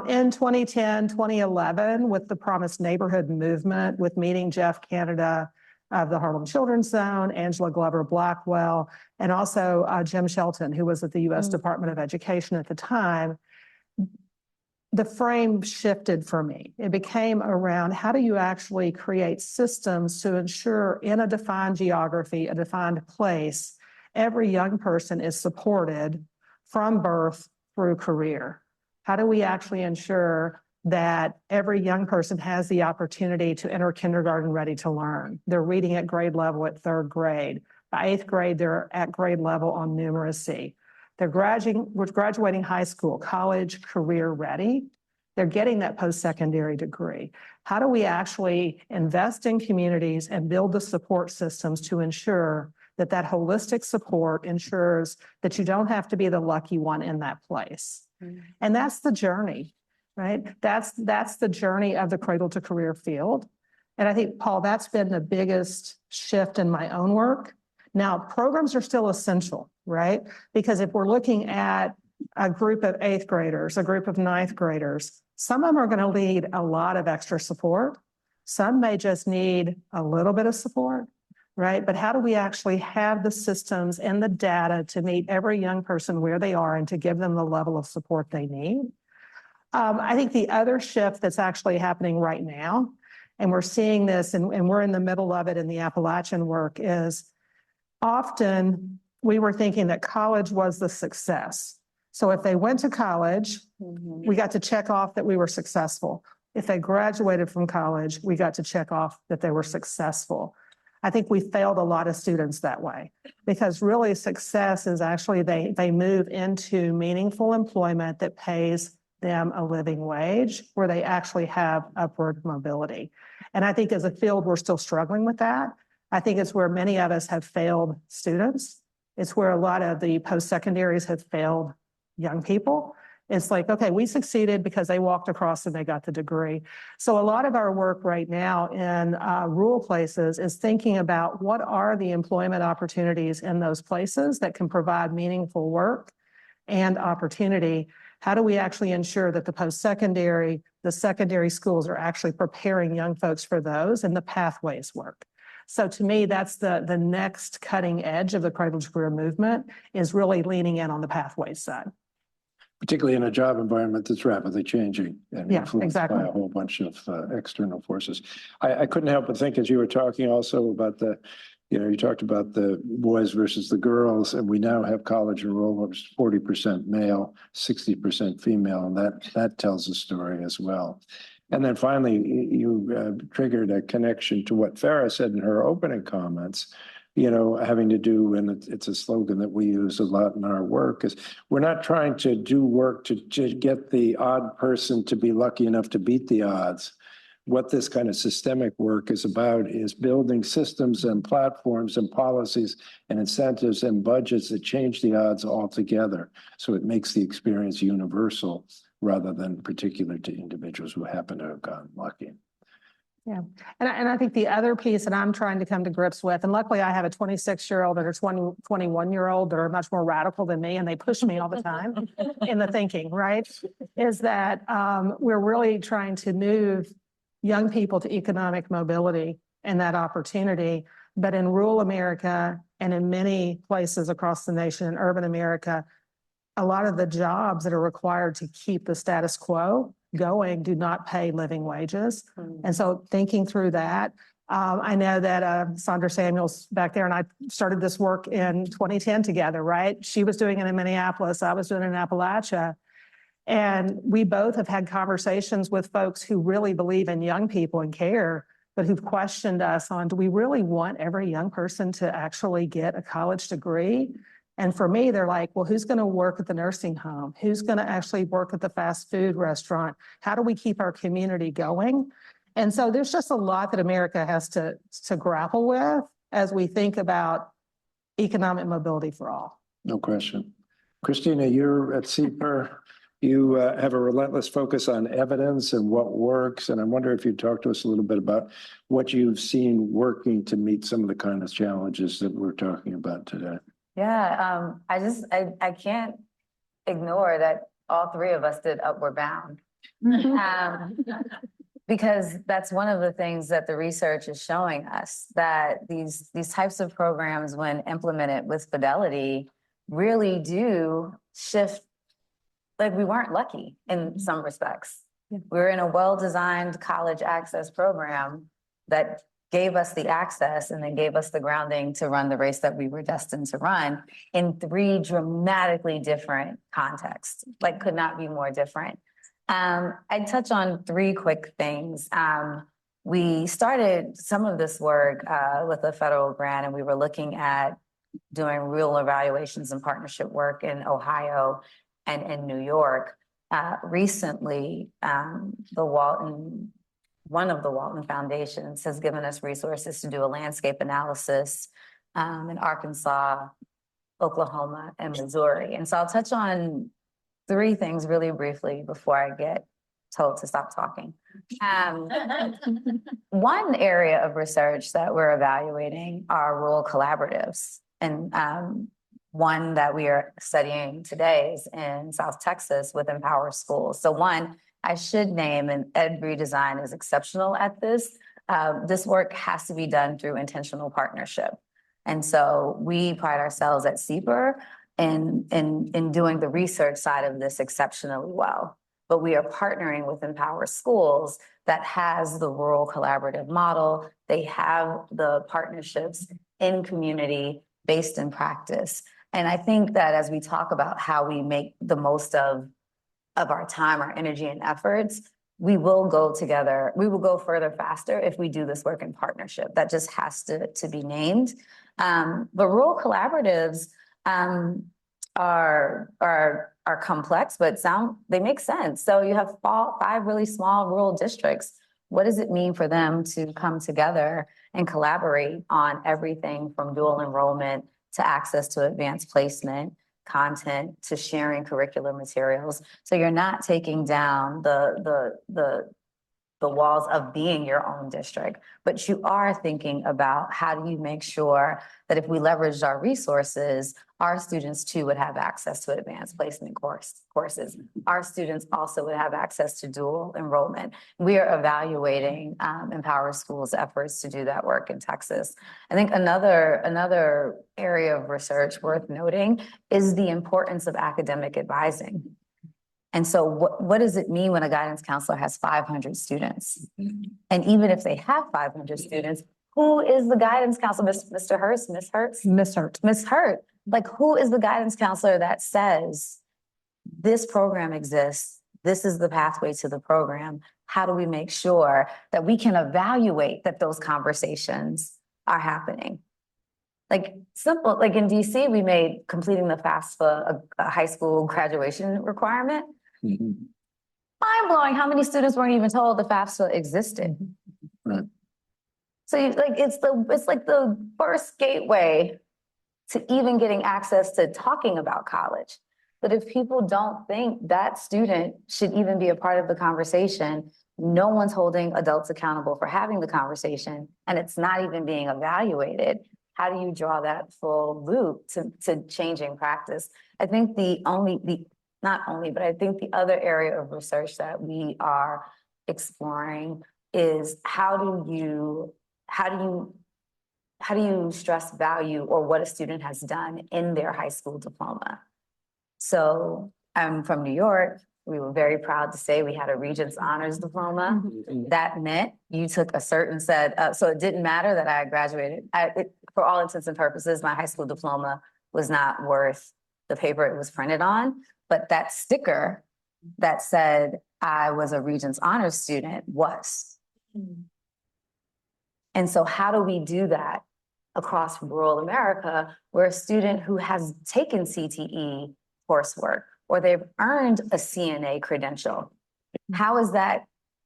Speaker 3: In 2010, 2011, with the Promised Neighborhood movement, with meeting Jeff Canada of the Harlem Children's Zone, Angela Glover Blackwell, and also Jim Shelton, who was at the U.S. Department of Education at the time, the frame shifted for me. It became around how do you actually create systems to ensure in a defined geography, a defined place, every young person is supported from birth through career. How do we actually ensure that every young person has the opportunity to enter kindergarten ready to learn? They're reading at grade level at 3rd grade. By 8th grade, they're at grade level on numeracy. They're graduating high school, college, career ready. They're getting that post-secondary degree. How do we actually invest in communities and build the support systems to ensure that that holistic support ensures that you don't have to be the lucky one in that place? And that's the journey, right? That's the journey of the cradle-to-career field. And I think, Paul, that's been the biggest shift in my own work. Now, programs are still essential, right? Because if we're looking at a group of 8th graders, a group of 9th graders, some of them are going to need a lot of extra support. Some may just need a little bit of support, right? But how do we actually have the systems and the data to meet every young person where they are and to give them the level of support they need? I think the other shift that's actually happening right now, and we're seeing this, and we're in the middle of it in the Appalachian work, is often we were thinking that college was the success. So if they went to college, we got to check off that we were successful. If they graduated from college, we got to check off that they were successful. I think we failed a lot of students that way, because really success is actually they move into meaningful employment that pays them a living wage, where they actually have upward mobility. And I think as a field, we're still struggling with that. I think it's where many of us have failed students. It's where a lot of the post-secondaries have failed young people. It's like, okay, we succeeded because they walked across and they got the degree. So a lot of our work right now in rural places is thinking about what are the employment opportunities in those places that can provide meaningful work and opportunity. How do we actually ensure that the post-secondary, the secondary schools are actually preparing young folks for those, and the pathways work? So to me, that's the next cutting edge of the cradle-to-career movement, is really leaning in on the pathways side.
Speaker 2: Particularly in a job environment that's rapidly changing and influenced by a whole bunch of external forces. I couldn't help but think, as you were talking also about you talked about the boys versus the girls, and we now have college enrollment 40% male, 60% female, and that tells a story as well. And then finally, you triggered a connection to what Farah said in her opening comments, having to do, and it's a slogan that we use a lot in our work, is we're not trying to do work to get the odd person to be lucky enough to beat the odds. what this kind of systemic work is about is building systems and platforms and policies and incentives and budgets that change the odds altogether. So it makes the experience universal rather than particular to individuals who happen to have gotten lucky.
Speaker 3: Yeah. And I think the other piece that I'm trying to come to grips with, and luckily I have a 26-year-old and a 21-year-old that are much more radical than me, and they push me all the time in the thinking, right? Is that we're really trying to move young people to economic mobility and that opportunity. But in rural America and in many places across the nation, in urban America, a lot of the jobs that are required to keep the status quo going do not pay living wages. And so thinking through that, I know that Sandra Samuels back there and I started this work in 2010 together, right? She was doing it in Minneapolis, I was doing it in Appalachia. And we both have had conversations with folks who really believe in young people and care, but who've questioned us on, do we really want every young person to actually get a college degree? And for me, they're like, well, who's going to work at the nursing home? Who's going to actually work at the fast food restaurant? How do we keep our community going? And so there's just a lot that America has to grapple with as we think about economic mobility for all.
Speaker 2: No question. Christina, you're at CPER. You have a relentless focus on evidence and what works. And I wonder if you'd talk to us a little bit about what you've seen working to meet some of the kind of challenges that we're talking about today.
Speaker 4: Yeah, I can't ignore that all three of us did Upward Bound. Because that's one of the things that the research is showing us, that these types of programs, when implemented with fidelity, really do shift. Like, we weren't lucky in some respects. We're in a well-designed college access program that gave us the access and then gave us the grounding to run the race that we were destined to run in three dramatically different contexts, like could not be more different. I'd touch on three quick things. We started some of this work with a federal grant, and we were looking at doing real evaluations and partnership work in Ohio and in New York. Recently, one of the Walton Foundations has given us resources to do a landscape analysis in Arkansas, Oklahoma, and Missouri. And so I'll touch on three things really briefly before I get told to stop talking. One area of research that we're evaluating are rural collaboratives. And one that we are studying today is in South Texas with Empower Schools. So one, I should name, and EdRedesign is exceptional at this. This work has to be done through intentional partnership. And so we pride ourselves at CPER in doing the research side of this exceptionally well. But we are partnering with Empower Schools that has the rural collaborative model. They have the partnerships in community based in practice. And I think that as we talk about how we make the most of our time, our energy and efforts, we will go together. We will go further faster if we do this work in partnership. That just has to be named. But rural collaboratives are complex, but they make sense. So you have 5 really small rural districts. What does it mean for them to come together and collaborate on everything from dual enrollment to access to advanced placement, content, to sharing curricular materials? So you're not taking down the walls of being your own district, but you are thinking about how do you make sure that if we leveraged our resources, our students too would have access to advanced placement courses. Our students also would have access to dual enrollment. We are evaluating Empower Schools' efforts to do that work in Texas. I think another area of research worth noting is the importance of academic advising. And so what does it mean when a guidance counselor has 500 students? And even if they have 500 students, who is the guidance counselor? Mr. Hurst, Ms. Hurst?
Speaker 3: Miss Hurt.
Speaker 4: Ms. Hurt. Like, who is the guidance counselor that says, this program exists, this is the pathway to the program? How do we make sure that we can evaluate that those conversations are happening? Like, simple, like in DC, we made completing the FAFSA a high school graduation requirement. mind-blowing how many students weren't even told the FAFSA existed.
Speaker 2: Right.
Speaker 4: So it's like the first gateway to even getting access to talking about college. But if people don't think that student should even be a part of the conversation, no one's holding adults accountable for having the conversation, and it's not even being evaluated. How do you draw that full loop to changing practice? I think not only, but I think the other area of research that we are exploring is how do you stress value or what a student has done in their high school diploma? So I'm from New York. We were very proud to say we had a Regents Honors Diploma. That meant you took a certain set, so it didn't matter that I graduated. For all intents and purposes, my high school diploma was not worth the paper it was printed on, but that sticker that said I was a Regents Honors student was. And so how do we do that across rural America, where a student who has taken CTE coursework or they've earned a CNA credential, how is that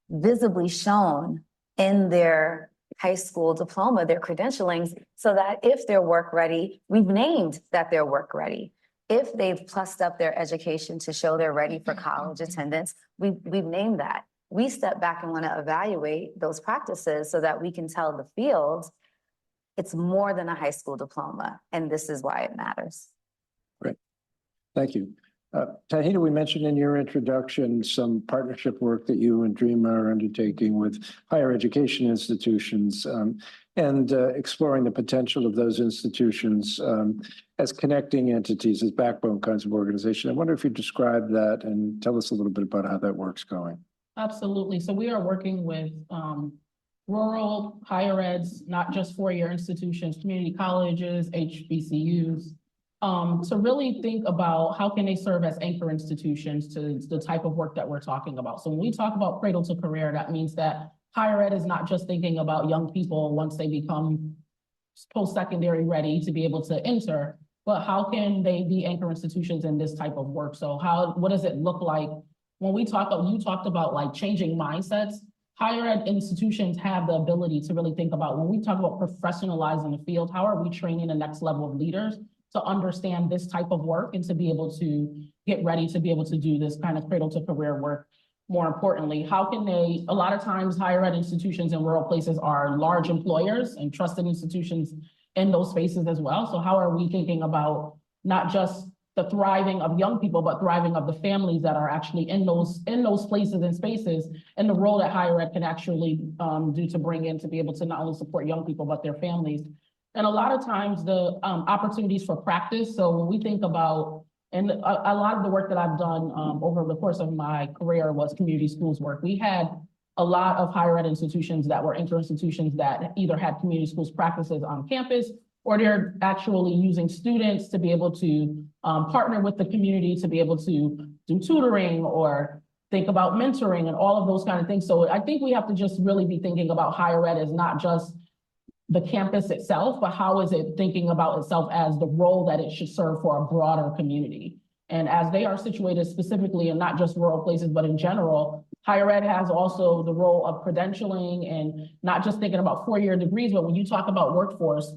Speaker 4: visibly shown in their high school diploma, their credentialings, so that if they're work ready, we've named that they're work ready. If they've plussed up their education to show they're ready for college attendance, we've named that. We step back and want to evaluate those practices so that we can tell the field it's more than a high school diploma, and this is why it matters.
Speaker 2: Great. Thank you. Tauheedah, we mentioned in your introduction some partnership work that you and Dreama are undertaking with higher education institutions and exploring the potential of those institutions as connecting entities, as backbone kinds of organization. I wonder if you describe that and tell us a little bit about how that work's going.
Speaker 5: Absolutely. So we are working with rural higher eds, not just four-year institutions, community colleges, HBCUs, to really think about how can they serve as anchor institutions to the type of work that we're talking about. So when we talk about cradle to career, that means that higher ed is not just thinking about young people once they become post-secondary ready to be able to enter, but how can they be anchor institutions in this type of work? So what does it look like when we talk, you talked about like changing mindsets. Higher ed institutions have the ability to really think about, when we talk about professionalizing the field, how are we training the next level of leaders to understand this type of work and to be able to get ready to be able to do this kind of cradle to career work? More importantly, how can they, a lot of times higher ed institutions in rural places are large employers and trusted institutions in those spaces as well. So how are we thinking about not just the thriving of young people, but thriving of the families that are actually in those places and spaces, and the role that higher ed can actually do to bring in to be able to not only support young people, but their families. And a lot of times the opportunities for practice. So when we think about, and a lot of the work that I've done over the course of my career was community schools work. We had a lot of higher ed institutions that were anchor institutions that either had community schools practices on campus, or they're actually using students to be able to partner with the community to be able to do tutoring or think about mentoring and all of those kind of things. So I think we have to just really be thinking about higher ed as not just the campus itself, but how is it thinking about itself as the role that it should serve for a broader community. And as they are situated specifically in not just rural places, but in general, higher ed has also the role of credentialing and not just thinking about four-year degrees, but when you talk about workforce,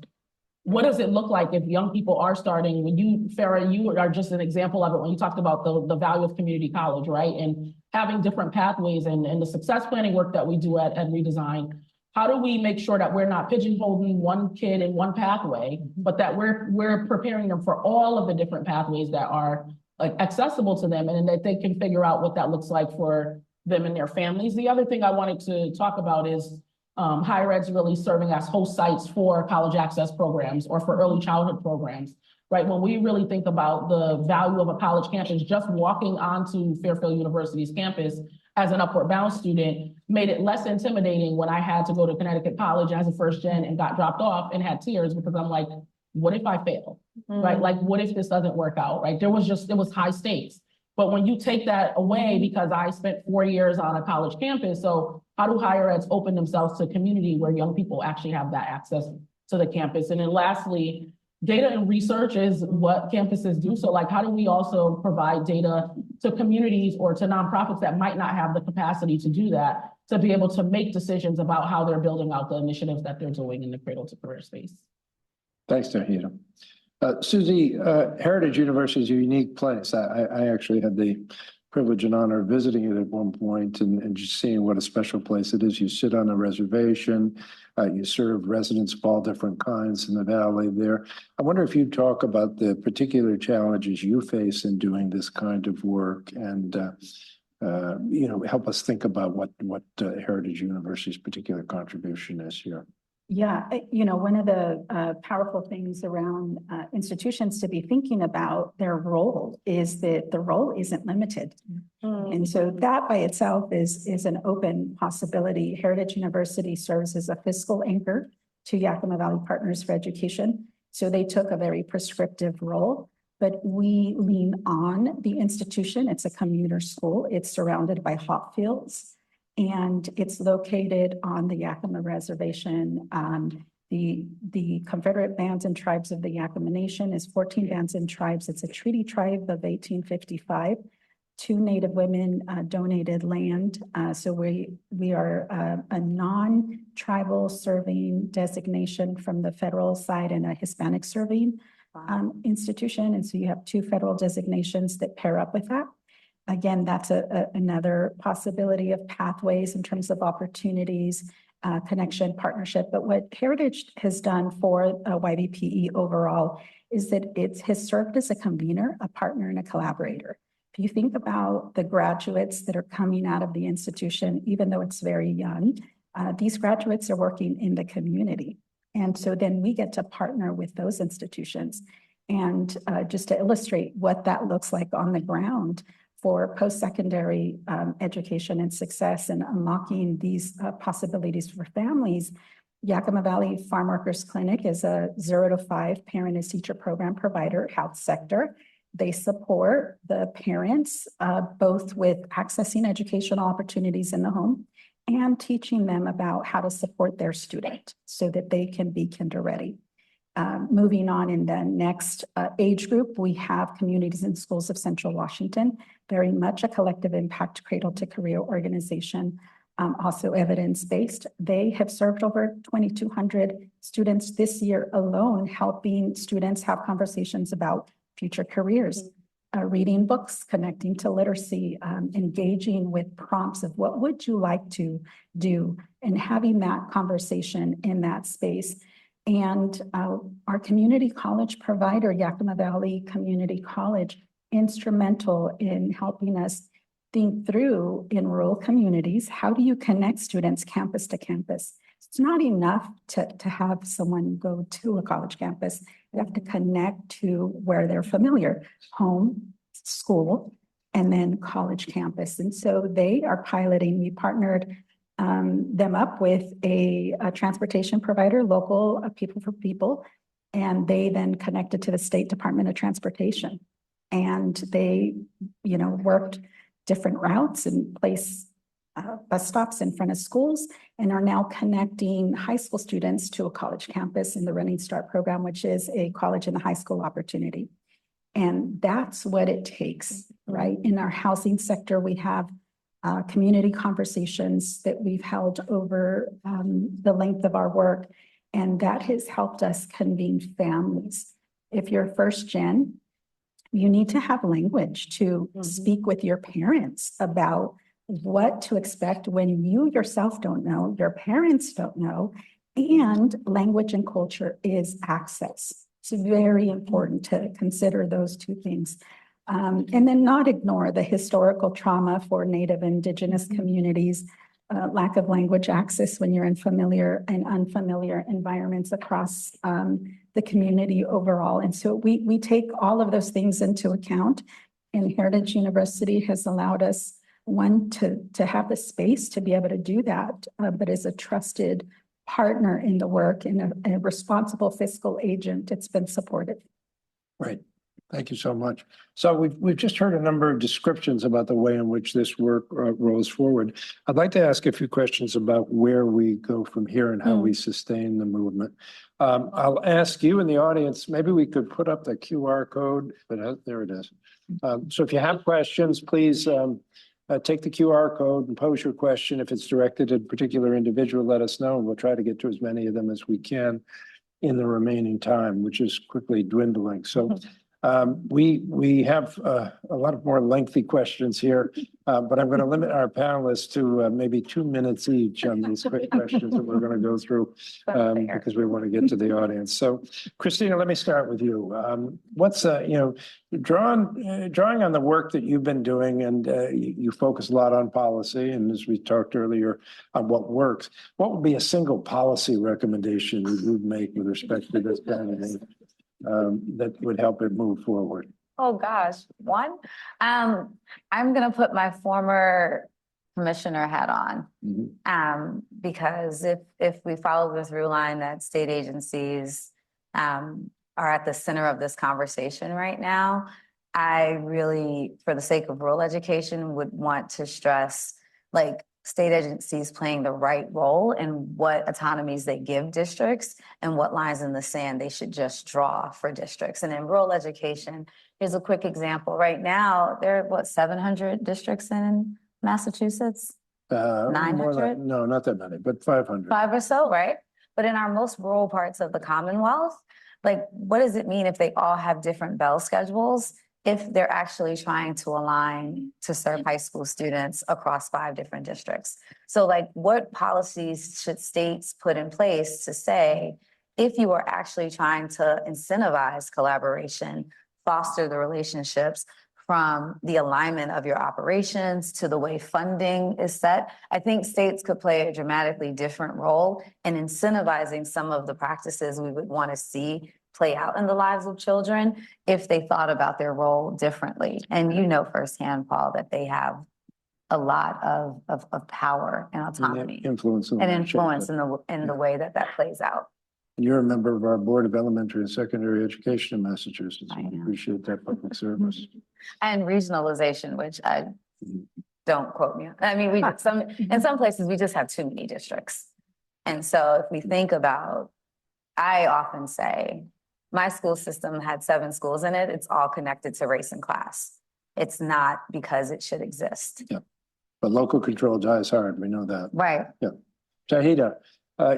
Speaker 5: what does it look like if young people are starting, when you, Farah, you are just an example of it when you talked about the value of community college, right? And having different pathways and the success planning work that we do at EdRedesign. How do we make sure that we're not pigeonholing one kid in one pathway, but that we're preparing them for all of the different pathways that are like accessible to them, and that they can figure out what that looks like for them and their families. The other thing I wanted to talk about is higher ed's really serving as host sites for college access programs or for early childhood programs, right? When we really think about the value of a college campus, just walking onto Fairfield University's campus as an Upward Bound student made it less intimidating when I had to go to Connecticut College as a first gen and got dropped off and had tears because I'm like, what if I fail, right? Like, what if this doesn't work out, right? It was high stakes. But when you take that away, because I spent 4 years on a college campus, so how do higher eds open themselves to community where young people actually have that access to the campus? And then lastly, data and research is what campuses do. So like, how do we also provide data to communities or to nonprofits that might not have the capacity to do that, to be able to make decisions about how they're building out the initiatives that they're doing in the cradle-to-career space? Thanks,
Speaker 2: Tauheedah. Susie, Heritage University is a unique place. I actually had the privilege and honor of visiting it at one point and just seeing what a special place it is. You sit on a reservation, you serve residents of all different kinds in the valley there. I wonder if you'd talk about the particular challenges you face in doing this kind of work and help us think about what Heritage University's particular contribution is here.
Speaker 6: Yeah, one of the powerful things around institutions to be thinking about their role is that the role isn't limited. And so that by itself is an open possibility. Heritage University serves as a fiscal anchor to Yakima Valley Partners for Education. So they took a very prescriptive role, but we lean on the institution. It's a commuter school. It's surrounded by hop fields. And it's located on the Yakima Reservation. The Confederate Bands and Tribes of the Yakima Nation is 14 bands and tribes. It's a treaty tribe of 1855. 2 Native women donated land. So we are a non-tribal serving designation from the federal side and a Hispanic serving institution. And so you have 2 federal designations that pair up with that. Again, that's another possibility of pathways in terms of opportunities, connection, partnership. But what Heritage has done for YVPE overall is that it has served as a convener, a partner, and a collaborator. If you think about the graduates that are coming out of the institution, even though it's very young, these graduates are working in the community. And so then we get to partner with those institutions. And just to illustrate what that looks like on the ground, for post-secondary education and success and unlocking these possibilities for families, Yakima Valley Farm Workers Clinic is a 0 to 5 parent and teacher program provider, health sector. They support the parents both with accessing educational opportunities in the home and teaching them about how to support their student so that they can be kinder ready. Moving on in the next age group, we have Communities and Schools of Central Washington, very much a collective impact cradle-to-career organization, also evidence-based. They have served over 2,200 students this year alone, helping students have conversations about future careers, reading books, connecting to literacy, engaging with prompts of what would you like to do, and having that conversation in that space. And our community college provider, Yakima Valley Community College, instrumental in helping us think through in rural communities, how do you connect students campus to campus? It's not enough to have someone go to a college campus. You have to connect to where they're familiar, home, school, and then college campus. And so they are piloting, we partnered them up with a transportation provider, local People for People, and they then connected to the State Department of Transportation. And they, worked different routes and placed bus stops in front of schools and are now connecting high school students to a college campus in the Running Start program, which is a college and a high school opportunity. And that's what it takes, right? In our housing sector, we have community conversations that we've held over the length of our work, and that has helped us convene families. If you're first gen, you need to have language to speak with your parents about what to expect when you yourself don't know, your parents don't know, and language and culture is access. It's very important to consider those 2 things. And then not ignore the historical trauma for Native Indigenous communities, lack of language access when you're in familiar and unfamiliar environments across the community overall. And so we take all of those things into account, and Heritage University has allowed us, one, to have the space to be able to do that, but as a trusted partner in the work and a responsible fiscal agent, it's been supportive.
Speaker 2: Right. Thank you so much. So we've just heard a number of descriptions about the way in which this work rolls forward. I'd like to ask a few questions about where we go from here and how we sustain the movement. I'll ask you in the audience, maybe we could put up the QR code, but there it is. So if you have questions, please take the QR code and pose your question. If it's directed at a particular individual, let us know, and we'll try to get to as many of them as we can in the remaining time, which is quickly dwindling. So we have a lot of more lengthy questions here, but I'm going to limit our panelists to maybe 2 minutes each on these quick questions that we're going to go through because we want to get to the audience. So, Christina, let me start with you. What's drawing on the work that you've been doing, and you focus a lot on policy, and as we talked earlier on what works, what would be a single policy recommendation you would make with respect to this kind of thing? That would help it move forward?
Speaker 4: Oh gosh, one. I'm gonna put my former commissioner hat on. Because if we follow the through line that state agencies are at the center of this conversation right now, I really, for the sake of rural education, would want to stress like state agencies playing the right role in what autonomies they give districts and what lines in the sand they should just draw for districts. And in rural education, here's a quick example. Right now, there are, 700 districts in Massachusetts? 900?
Speaker 2: No, not that many, but 500.
Speaker 4: 5 or so, right? But in our most rural parts of the Commonwealth, like, what does it mean if they all have different bell schedules if they're actually trying to align to serve high school students across 5 different districts? So like, what policies should states put in place to say, if you are actually trying to incentivize collaboration, foster the relationships from the alignment of your operations to the way funding is set, I think states could play a dramatically different role in incentivizing some of the practices we would want to see play out in the lives of children if they thought about their role differently. And you know firsthand, Paul, that they have a lot of power and autonomy
Speaker 2: and influence in
Speaker 4: the way that plays out.
Speaker 2: You're a member of our Board of Elementary and Secondary Education in Massachusetts.
Speaker 4: I
Speaker 2: We appreciate that public service.
Speaker 4: And regionalization, which I don't quote me. I mean, in some places we just have too many districts. And so if we think about, I often say, my school system had 7 schools in it. It's all connected to race and class. It's not because it should exist.
Speaker 2: Yeah, but local control dies hard. We know that.
Speaker 4: Right.
Speaker 2: Yeah. Tauheedah,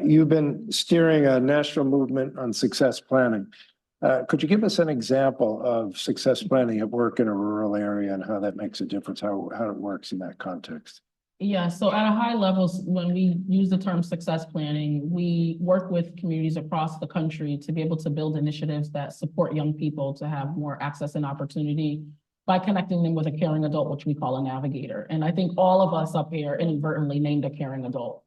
Speaker 2: you've been steering a national movement on success planning. Could you give us an example of success planning at work in a rural area and how that makes a difference, how it works in that context?
Speaker 5: Yeah, so at a high level, when we use the term success planning, we work with communities across the country to be able to build initiatives that support young people to have more access and opportunity by connecting them with a caring adult, which we call a navigator. And I think all of us up here inadvertently named a caring adult.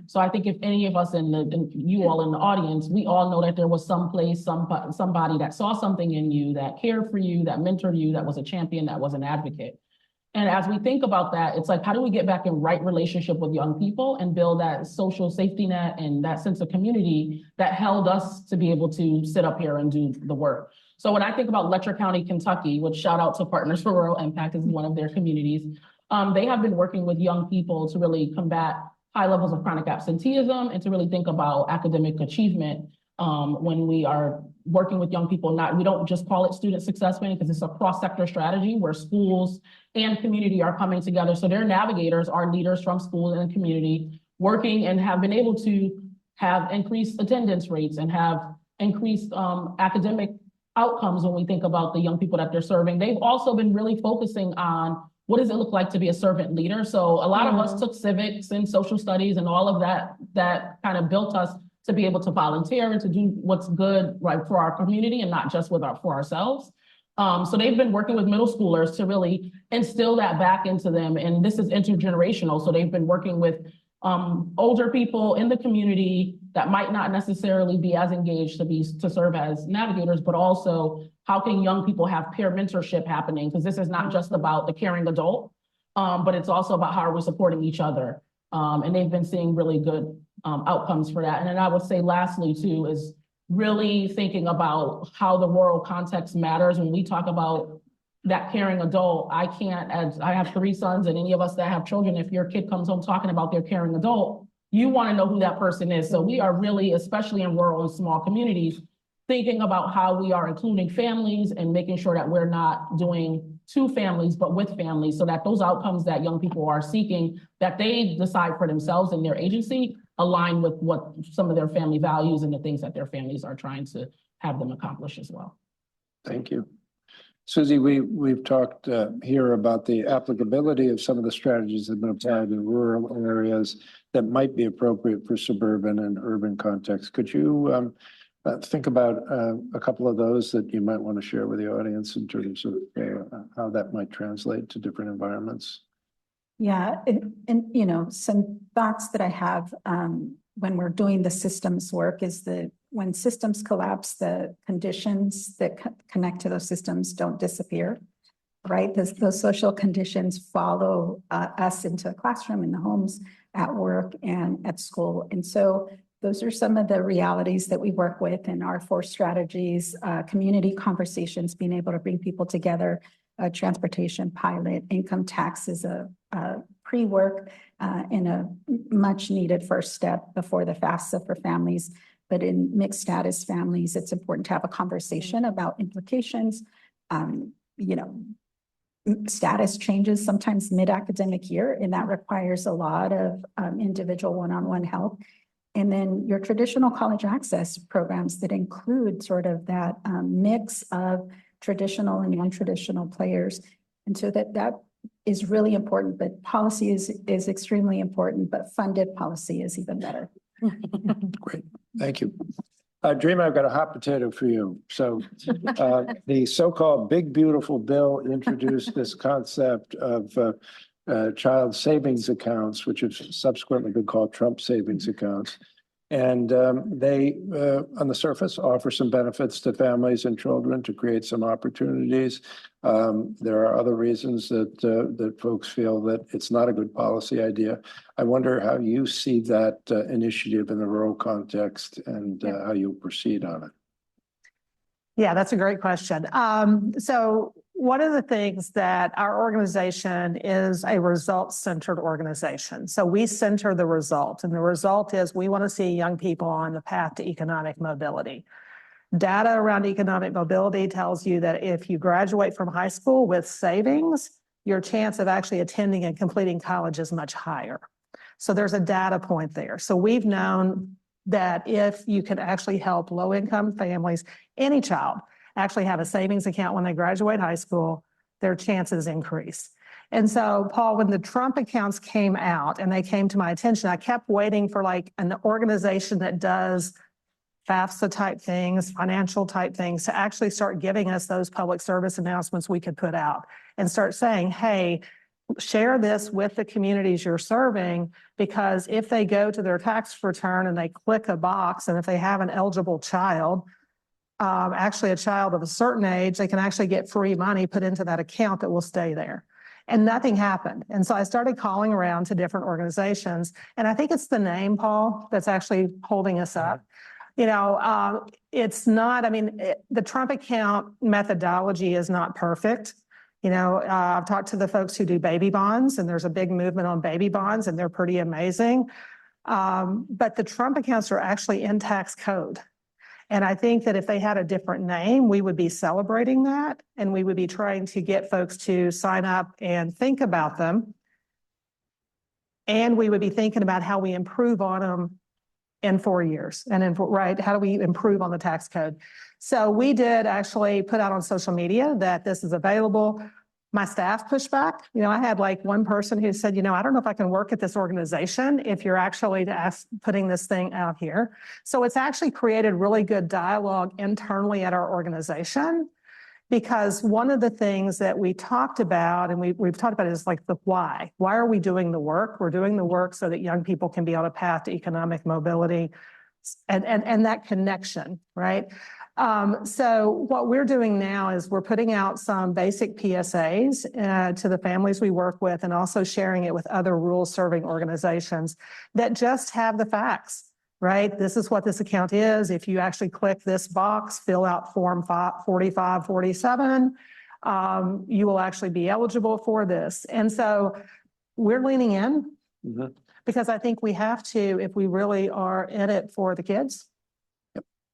Speaker 5: So I think if any of us you all in the audience, we all know that there was someplace, somebody that saw something in you, that cared for you, that mentored you, that was a champion, that was an advocate. And as we think about that, it's like, how do we get back in right relationship with young people and build that social safety net and that sense of community that held us to be able to sit up here and do the work? So when I think about Letcher County, Kentucky, which shout out to Partners for Rural Impact is one of their communities, they have been working with young people to really combat high levels of chronic absenteeism and to really think about academic achievement when we are working with young people. We don't just call it student success planning because it's a cross-sector strategy where schools and community are coming together. So their navigators are leaders from schools and community working and have been able to have increased attendance rates and have increased academic outcomes when we think about the young people that they're serving. They've also been really focusing on what does it look like to be a servant leader? So a lot of us took civics and social studies and all of that kind of built us to be able to volunteer and to do what's good, right, for our community and not just for ourselves. So they've been working with middle schoolers to really instill that back into them. And this is intergenerational. So they've been working with older people in the community that might not necessarily be as engaged to serve as navigators, but also how can young people have peer mentorship happening? Because this is not just about the caring adult, but it's also about how are we supporting each other. And they've been seeing really good outcomes for that. And then I would say lastly too is really thinking about how the rural context matters. When we talk about that caring adult, I can't, as I have 3 sons and any of us that have children, if your kid comes home talking about their caring adult, you want to know who that person is. So we are really, especially in rural and small communities, thinking about how we are including families and making sure that we're not doing to families, but with families, so that those outcomes that young people are seeking, that they decide for themselves and their agency align with what some of their family values and the things that their families are trying to have them accomplish as well.
Speaker 2: Thank you. Susie, we've talked here about the applicability of some of the strategies that have been applied in rural areas that might be appropriate for suburban and urban contexts. Could you think about a couple of those that you might want to share with the audience in terms of how that might translate to different environments?
Speaker 6: Yeah, and you know, some thoughts that I have when we're doing the systems work is that when systems collapse, the conditions that connect to those systems don't disappear, right? Those social conditions follow us into a classroom, in the homes, at work, and at school. And so those are some of the realities that we work with in our 4 strategies: community conversations, being able to bring people together, transportation pilot, income tax is a pre-work and a much needed first step before the FAFSA for families. But in mixed status families, it's important to have a conversation about implications. You know, status changes sometimes mid-academic year, and that requires a lot of individual one-on-one help. And then your traditional college access programs that include sort of that mix of traditional and non-traditional players. And so that is really important, but policy is extremely important, but funded policy is even better.
Speaker 2: Great, thank you. Dreama, I've got a hot potato for you. So the so-called Big Beautiful Bill introduced this concept of child savings accounts, which have subsequently been called Trump savings accounts. And they, on the surface, offer some benefits to families and children to create some opportunities. There are other reasons that folks feel that it's not a good policy idea. I wonder how you see that initiative in the rural context and how you'll proceed on it.
Speaker 3: Yeah, that's a great question. So one of the things that our organization is a results-centered organization. So we center the result, and the result is we want to see young people on the path to economic mobility. Data around economic mobility tells you that if you graduate from high school with savings, your chance of actually attending and completing college is much higher. So there's a data point there. So we've known that if you can actually help low-income families, any child, actually have a savings account when they graduate high school, their chances increase. And so, Paul, when the Trump accounts came out and they came to my attention, I kept waiting for like an organization that does FAFSA type things, financial type things, to actually start giving us those public service announcements we could put out and start saying, hey, share this with the communities you're serving, because if they go to their tax return and they click a box, and if they have an eligible child, actually a child of a certain age, they can actually get free money put into that account that will stay there. And nothing happened. And so I started calling around to different organizations, and I think it's the name, Paul, that's actually holding us up. You know, it's not, I mean, the Trump account methodology is not perfect. You know, I've talked to the folks who do baby bonds, and there's a big movement on baby bonds, and they're pretty amazing. But the Trump accounts are actually in tax code. And I think that if they had a different name, we would be celebrating that, and we would be trying to get folks to sign up and think about them. And we would be thinking about how we improve on them in 4 years. And in, right, how do we improve on the tax code? So we did actually put out on social media that this is available. My staff pushed back. You know, I had like one person who said, you know, I don't know if I can work at this organization if you're actually putting this thing out here. So it's actually created really good dialogue internally at our organization, because one of the things that we talked about, and we've talked about, is like the why. Why are we doing the work? We're doing the work so that young people can be on a path to economic mobility and that connection, right? So what we're doing now is we're putting out some basic PSAs to the families we work with, and also sharing it with other rural serving organizations that just have the facts. right? This is what this account is. If you actually click this box, fill out form 4547, you will actually be eligible for this. And so we're leaning in because I think we have to, if we really are in it for the kids.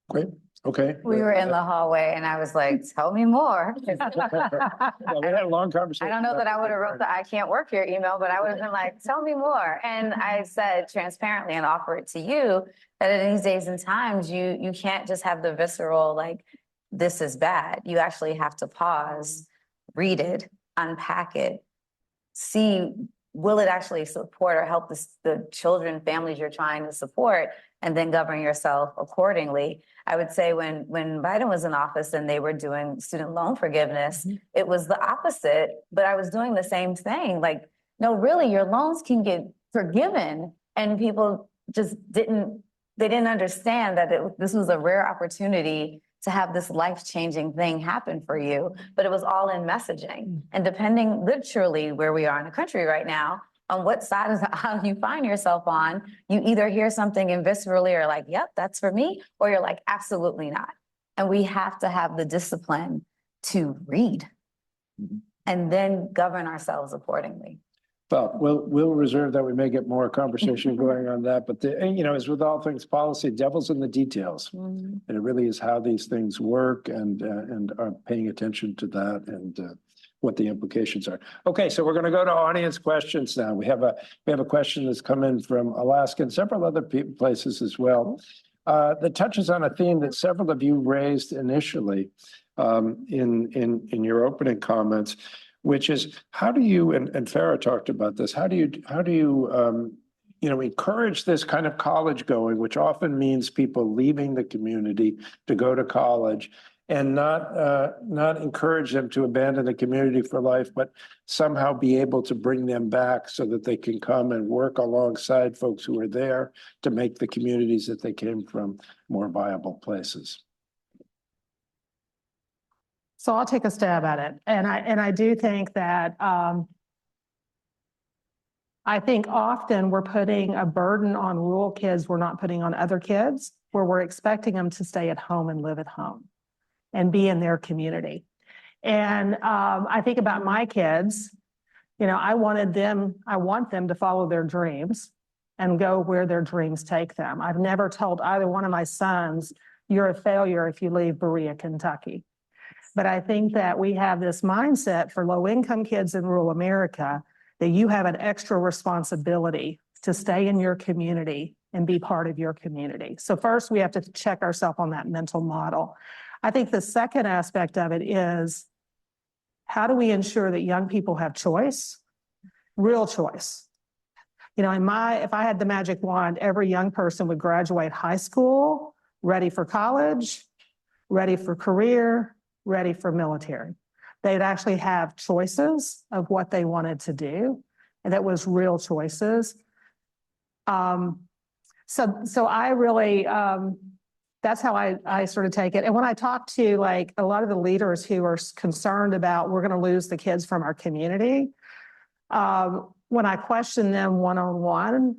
Speaker 2: Great. Okay.
Speaker 4: We were in the hallway and I was like, tell me more.
Speaker 2: Well, we had a long conversation.
Speaker 4: I don't know that I would have wrote the I can't work here email, but I would have been like, tell me more. And I said transparently and offer it to you that in these days and times, you can't just have the visceral, like, this is bad. You actually have to pause, read it, unpack it, see, will it actually support or help the children, families you're trying to support, and then govern yourself accordingly. I would say when Biden was in office and they were doing student loan forgiveness, it was the opposite, but I was doing the same thing. Like, no, really, your loans can get forgiven. And people just didn't understand that this was a rare opportunity to have this life-changing thing happen for you, but it was all in messaging. And depending literally where we are in the country right now, on what side of the aisle you find yourself on, you either hear something and viscerally are like, yep, that's for me, or you're like, absolutely not. And we have to have the discipline to read and then govern ourselves accordingly.
Speaker 2: Well, we'll reserve that. We may get more conversation going on that, but as with all things policy, devil's in the details. And it really is how these things work and are paying attention to that and what the implications are. Okay, so we're going to go to audience questions now. We have a question that's come in from Alaska and several other places as well. That touches on a theme that several of you raised initially in your opening comments, which is how do you, and Farah talked about this, how do you encourage this kind of college going, which often means people leaving the community to go to college, and not encourage them to abandon the community for life, but somehow be able to bring them back so that they can come and work alongside folks who are there to make the communities that they came from more viable places.
Speaker 3: So I'll take a stab at it. And I do think that I think often we're putting a burden on rural kids we're not putting on other kids, where we're expecting them to stay at home and live at home and be in their community. And I think about my kids, I want them to follow their dreams and go where their dreams take them. I've never told either one of my sons, you're a failure if you leave Berea, Kentucky. But I think that we have this mindset for low-income kids in rural America that you have an extra responsibility to stay in your community and be part of your community. So first, we have to check ourselves on that mental model. I think the second aspect of it is, how do we ensure that young people have choice, real choice? If I had the magic wand, every young person would graduate high school, ready for college, ready for career, ready for military. They'd actually have choices of what they wanted to do, and that was real choices. So I really, that's how I sort of take it. And when I talk to like a lot of the leaders who are concerned about we're going to lose the kids from our community, when I question them one-on-one,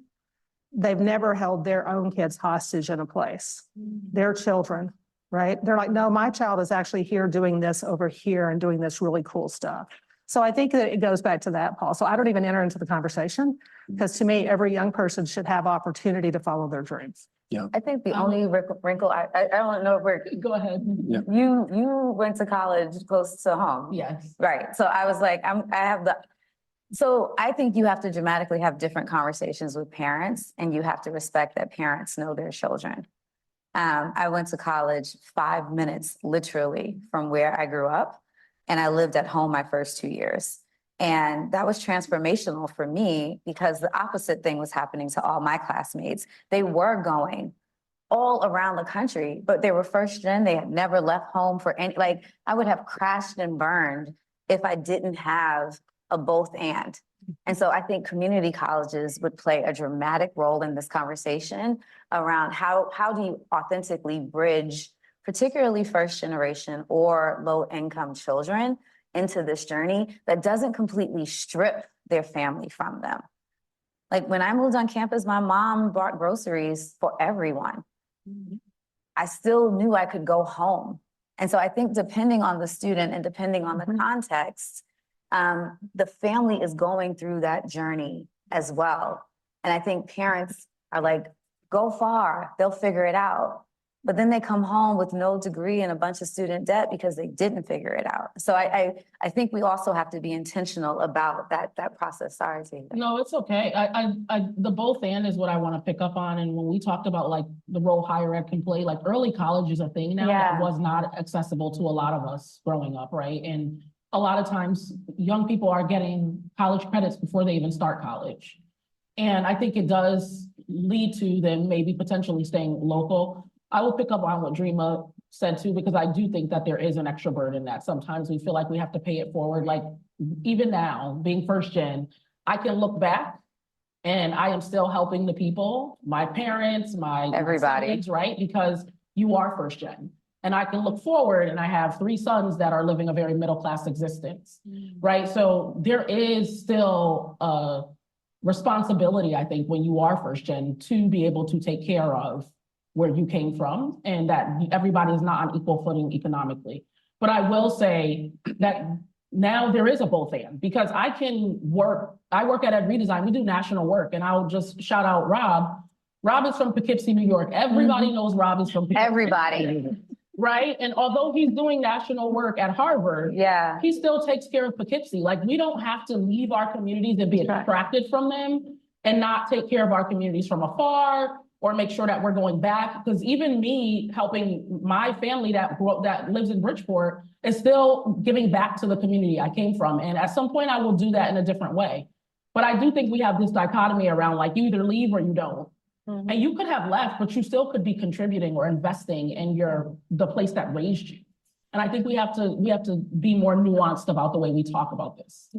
Speaker 3: they've never held their own kids hostage in a place, their children, right? They're like, no, my child is actually here doing this over here and doing this really cool stuff. So I think that it goes back to that, Paul. So I don't even enter into the conversation because to me, every young person should have opportunity to follow their dreams.
Speaker 2: Yeah.
Speaker 4: I think the only wrinkle, I don't know if we're.
Speaker 5: Go ahead.
Speaker 2: Yeah.
Speaker 4: You went to college close to home.
Speaker 5: Yes.
Speaker 4: Right. So I was like, so I think you have to dramatically have different conversations with parents, and you have to respect that parents know their children. I went to college 5 minutes literally from where I grew up, and I lived at home my first 2 years. And that was transformational for me because the opposite thing was happening to all my classmates. They were going all around the country, but they were first gen. They had never left home for any, like I would have crashed and burned if I didn't have a both and. And so I think community colleges would play a dramatic role in this conversation around how do you authentically bridge, particularly first generation or low income children, into this journey that doesn't completely strip their family from them. Like when I moved on campus, my mom bought groceries for everyone. I still knew I could go home. And so I think depending on the student and depending on the context, the family is going through that journey as well. And I think parents are like, go far, they'll figure it out. But then they come home with no degree and a bunch of student debt because they didn't figure it out. So I think we also have to be intentional about that process. Sorry, Tauheedah.
Speaker 5: No, it's okay. The both and is what I want to pick up on. And when we talked about like the role higher ed can play, like early college is a thing now that was not accessible to a lot of us growing up, right? And a lot of times young people are getting college credits before they even start college. And I think it does lead to them maybe potentially staying local. I will pick up on what Dreama said too, because I do think that there is an extra burden that sometimes we feel like we have to pay it forward. Like even now, being first gen, I can look back and I am still helping the people, my parents,
Speaker 4: Everybody,
Speaker 5: siblings, right? Because you are first gen. And I can look forward and I have 3 sons that are living a very middle-class existence, right? So there is still a responsibility, I think, when you are first gen to be able to take care of where you came from and that everybody is not on equal footing economically. But I will say that now there is a both and, because I work at EdRedesign, we do national work, and I'll just shout out Rob. Rob is from Poughkeepsie, New York. Everybody knows Rob is from Poughkeepsie.
Speaker 4: everybody.
Speaker 5: Right? And although he's doing national work at Harvard, he still takes care of Poughkeepsie. Like we don't have to leave our communities and be extracted from them and not take care of our communities from afar or make sure that we're going back. Because even me helping my family that lives in Bridgeport is still giving back to the community I came from. And at some point I will do that in a different way. But I do think we have this dichotomy around like you either leave or you don't. And you could have left, but you still could be contributing or investing in the place that raised you. And I think we have to be more nuanced about the way we talk about this.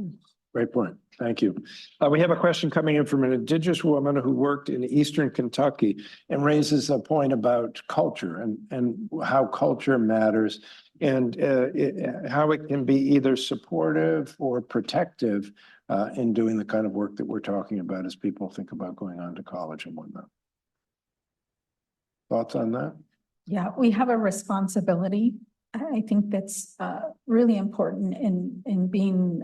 Speaker 2: Great point. Thank you. We have a question coming in from an Indigenous woman who worked in Eastern Kentucky and raises a point about culture and how culture matters and how it can be either supportive or protective in doing the kind of work that we're talking about as people think about going on to college and whatnot. Thoughts on that?
Speaker 6: Yeah, we have a responsibility. I think that's really important in being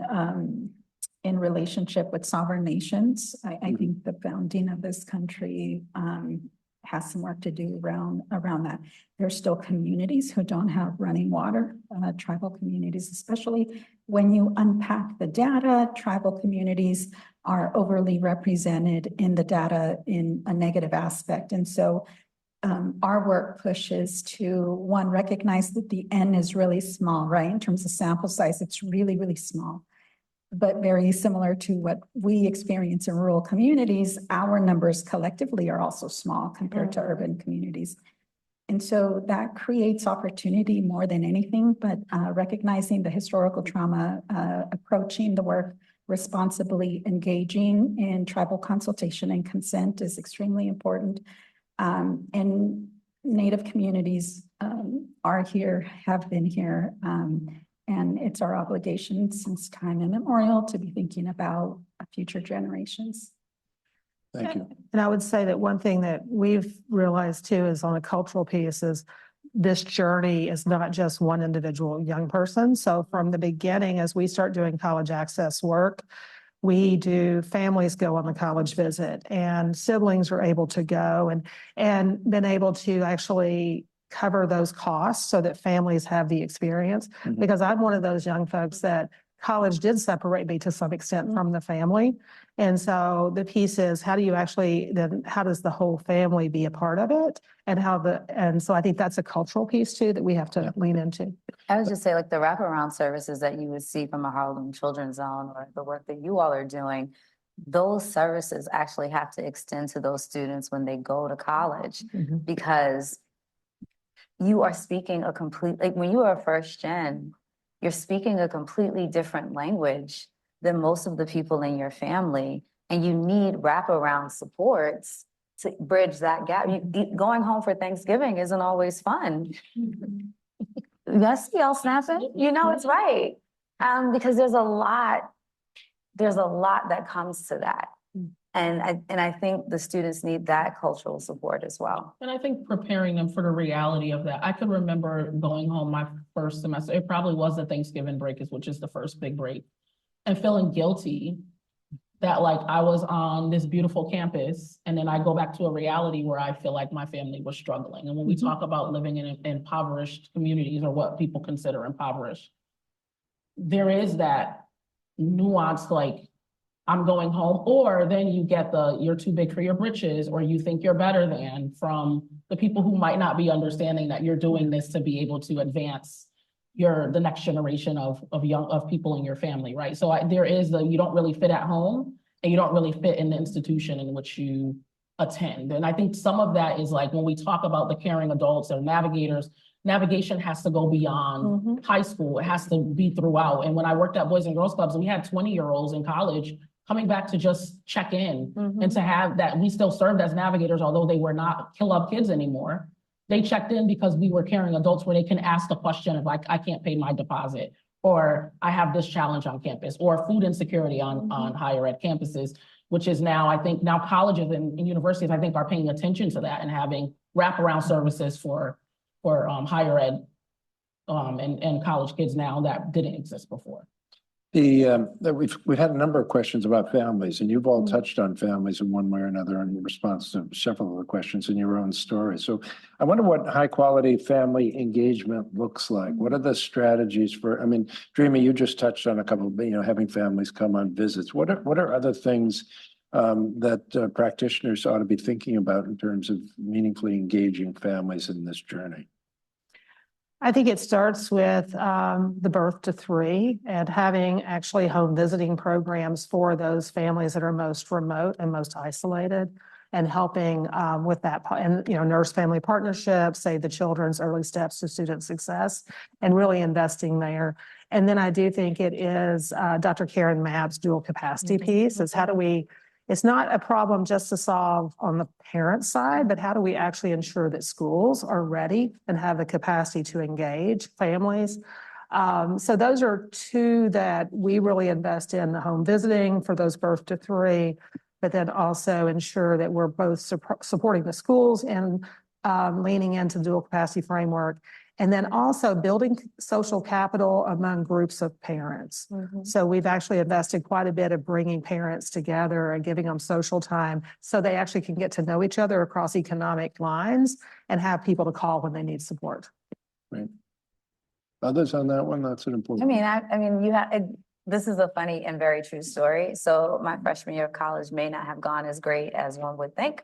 Speaker 6: in relationship with sovereign nations. I think the founding of this country has some work to do around that. There's still communities who don't have running water, tribal communities, especially when you unpack the data, tribal communities are overly represented in the data in a negative aspect. And so our work pushes to, one, recognize that the N is really small, right? In terms of sample size, it's really, really small. But very similar to what we experience in rural communities, our numbers collectively are also small compared to urban communities. And so that creates opportunity more than anything, but recognizing the historical trauma, approaching the work responsibly, engaging in tribal consultation and consent is extremely important. And Native communities are here, have been here, and it's our obligation since time immemorial to be thinking about future generations.
Speaker 2: Thank you.
Speaker 3: And I would say that one thing that we've realized too is on a cultural piece is this journey is not just one individual young person. So from the beginning, as we start doing college access work, we do families go on the college visit and siblings are able to go and been able to actually cover those costs so that families have the experience. Because I'm one of those young folks that college did separate me to some extent from the family. And so the piece is, how do you actually, then how does the whole family be a part of it? And so I think that's a cultural piece too, that we have to lean into.
Speaker 4: I would just say like the wraparound services that you would see from a Harlem Children's Zone or the work that you all are doing, those services actually have to extend to those students when they go to college, because you are speaking a complete, like when you are a first gen, you're speaking a completely different language than most of the people in your family. And you need wraparound supports to bridge that gap. Going home for Thanksgiving isn't always fun. I see y'all snapping. You know it's right. Because there's a lot that comes to that. And I think the students need that cultural support as well.
Speaker 5: And I think preparing them for the reality of that. I could remember going home my first semester, it probably was the Thanksgiving break, which is the first big break, and feeling guilty that like I was on this beautiful campus and then I go back to a reality where I feel like my family was struggling. And when we talk about living in impoverished communities or what people consider impoverished, there is that nuance, like I'm going home, or then you get you're too big for your britches, or you think you're better than from the people who might not be understanding that you're doing this to be able to advance the next generation of people in your family, right? So there is you don't really fit at home and you don't really fit in the institution in which you attend. And I think some of that is like when we talk about the caring adults or navigators, navigation has to go beyond high school. It has to be throughout. And when I worked at Boys and Girls Clubs, we had 20-year-olds in college coming back to just check in and to have that we still served as navigators, although they were not club kids anymore. They checked in because we were caring adults where they can ask the question of like, I can't pay my deposit, or I have this challenge on campus, or food insecurity on higher ed campuses, which is now, I think now colleges and universities, I think are paying attention to that and having wraparound services for higher ed and college kids now that didn't exist before.
Speaker 2: We've had a number of questions about families, and you've all touched on families in one way or another in response to several of the questions in your own story. So I wonder what high quality family engagement looks like. What are the strategies for, I mean, Dreama, you just touched on a couple of, having families come on visits. What are other things that practitioners ought to be thinking about in terms of meaningfully engaging families in this journey?
Speaker 3: I think it starts with the birth to 3 and having actually home visiting programs for those families that are most remote and most isolated, and helping with that, and nurse family partnerships, Save the Children's Early Steps to Student Success, and really investing there. And then I do think it is Dr. Karen Mabb's dual capacity piece is how do we, it's not a problem just to solve on the parent side, but how do we actually ensure that schools are ready and have the capacity to engage families? So those are 2 that we really invest in, the home visiting for those birth to 3, but then also ensure that we're both supporting the schools and leaning into the dual capacity framework. And then also building social capital among groups of parents. So we've actually invested quite a bit of bringing parents together and giving them social time so they actually can get to know each other across economic lines and have people to call when they need support.
Speaker 2: Right. Others on that one? That's an important.
Speaker 4: I mean, this is a funny and very true story. So my freshman year of college may not have gone as great as one would think.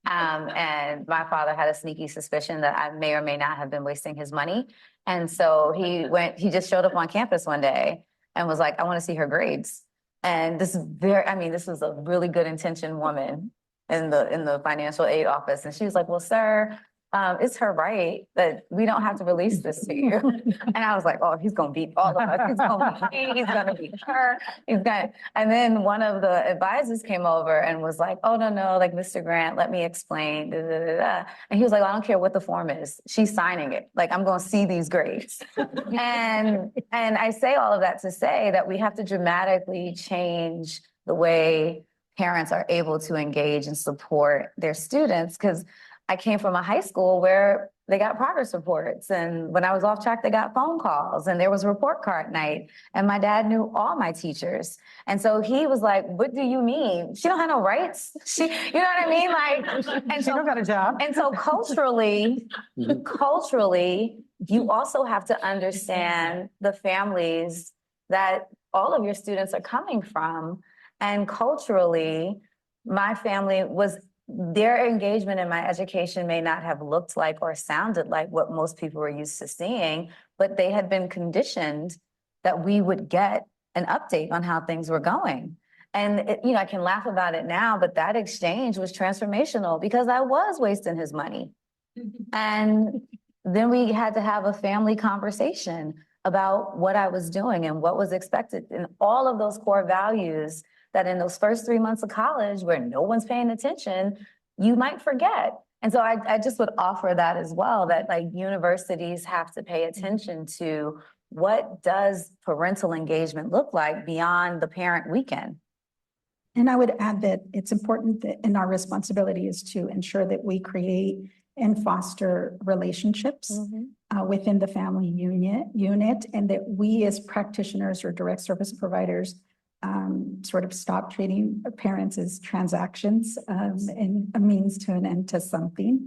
Speaker 4: And my father had a sneaky suspicion that I may or may not have been wasting his money. And so he just showed up on campus one day and was like, I want to see her grades. And this was a really good intentioned woman in the financial aid office. And she was like, well, sir, it's her right that we don't have to release this to you. And I was like, oh, he's going to beat all of us. He's going to beat me. He's going to beat her. And then one of the advisors came over and was like, oh, no, like, Mr. Grant, let me explain. Da, da, da, da. And he was like, well, I don't care what the form is. She's signing it. Like, I'm going to see these grades. and I say all of that to say that we have to dramatically change the way parents are able to engage and support their students, because I came from a high school where they got progress reports. And when I was off track, they got phone calls and there was report card night. And my dad knew all my teachers. And so he was like, what do you mean? She don't have no rights. You know what I mean? Like, and
Speaker 3: She don't got a job.
Speaker 4: And so culturally, you also have to understand the families that all of your students are coming from. And culturally, my family their engagement in my education may not have looked like or sounded like what most people were used to seeing, but they had been conditioned that we would get an update on how things were going. And I can laugh about it now, but that exchange was transformational because I was wasting his money. And then we had to have a family conversation about what I was doing and what was expected, and all of those core values that in those first 3 months of college where no one's paying attention, you might forget. And so I just would offer that as well, that like universities have to pay attention to what does parental engagement look like beyond the parent weekend.
Speaker 6: And I would add that it's important that in our responsibility is to ensure that we create and foster relationships within the family unit, and that we as practitioners or direct service providers sort of stop treating parents as transactions and a means to an end to something.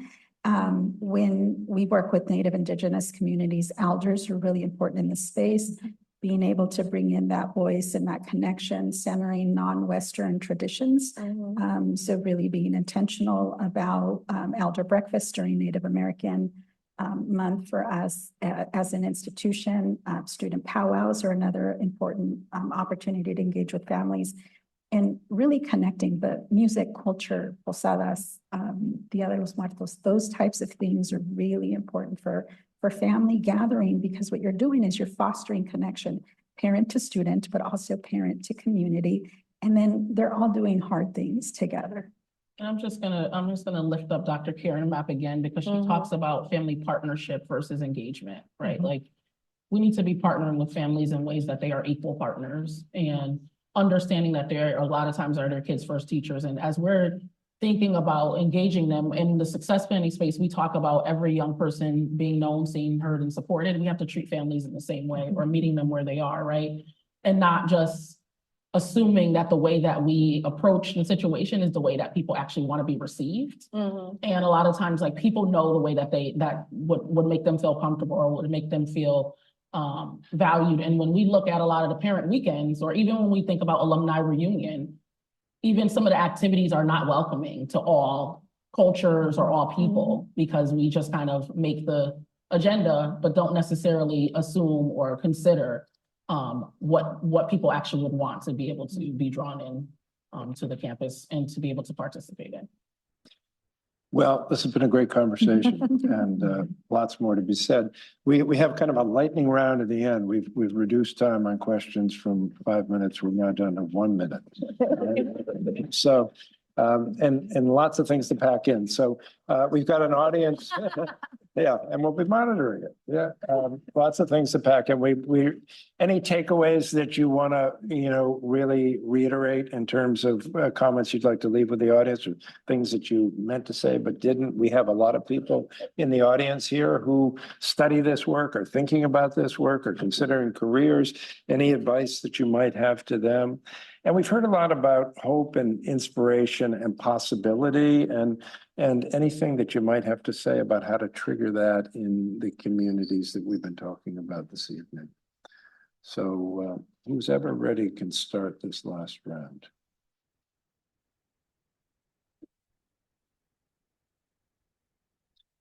Speaker 6: When we work with Native Indigenous communities, elders are really important in this space, being able to bring in that voice and that connection, centering non-Western traditions. So really being intentional about elder breakfast during Native American month for us as an institution. Student powwows are another important opportunity to engage with families and really connecting. But music, culture, posadas, Dia de los Muertos, those types of things are really important for family gathering, because what you're doing is you're fostering connection, parent to student, but also parent to community. And then they're all doing hard things together.
Speaker 5: And I'm just gonna lift up Dr. Karen Mapp again, because she talks about family partnership versus engagement, right? Like, we need to be partnering with families in ways that they are equal partners, and understanding that they're a lot of times are their kids' first teachers. And as we're thinking about engaging them in the success planning space, we talk about every young person being known, seen, heard, and supported. We have to treat families in the same way, or meeting them where they are, right? And not just assuming that the way that we approach the situation is the way that people actually want to be received. And a lot of times, like, people know the way that that would make them feel comfortable, or would make them feel valued. And when we look at a lot of the parent weekends, or even when we think about alumni reunion, even some of the activities are not welcoming to all cultures or all people, because we just kind of make the agenda, but don't necessarily assume or consider what people actually would want to be able to be drawn in to the campus and to be able to participate in.
Speaker 2: Well, this has been a great conversation and lots more to be said. We have kind of a lightning round at the end. We've reduced time on questions from 5 minutes. We're now down to 1 minute. So, and lots of things to pack in. So we've got an audience. Yeah, and we'll be monitoring it. Yeah, lots of things to pack in. Any takeaways that you want to, really reiterate in terms of comments you'd like to leave with the audience, or things that you meant to say but didn't? We have a lot of people in the audience here who study this work, or thinking about this work, or considering careers. Any advice that you might have to them? And we've heard a lot about hope and inspiration and possibility, and anything that you might have to say about how to trigger that in the communities that we've been talking about this evening. So who's ever ready can start this last round.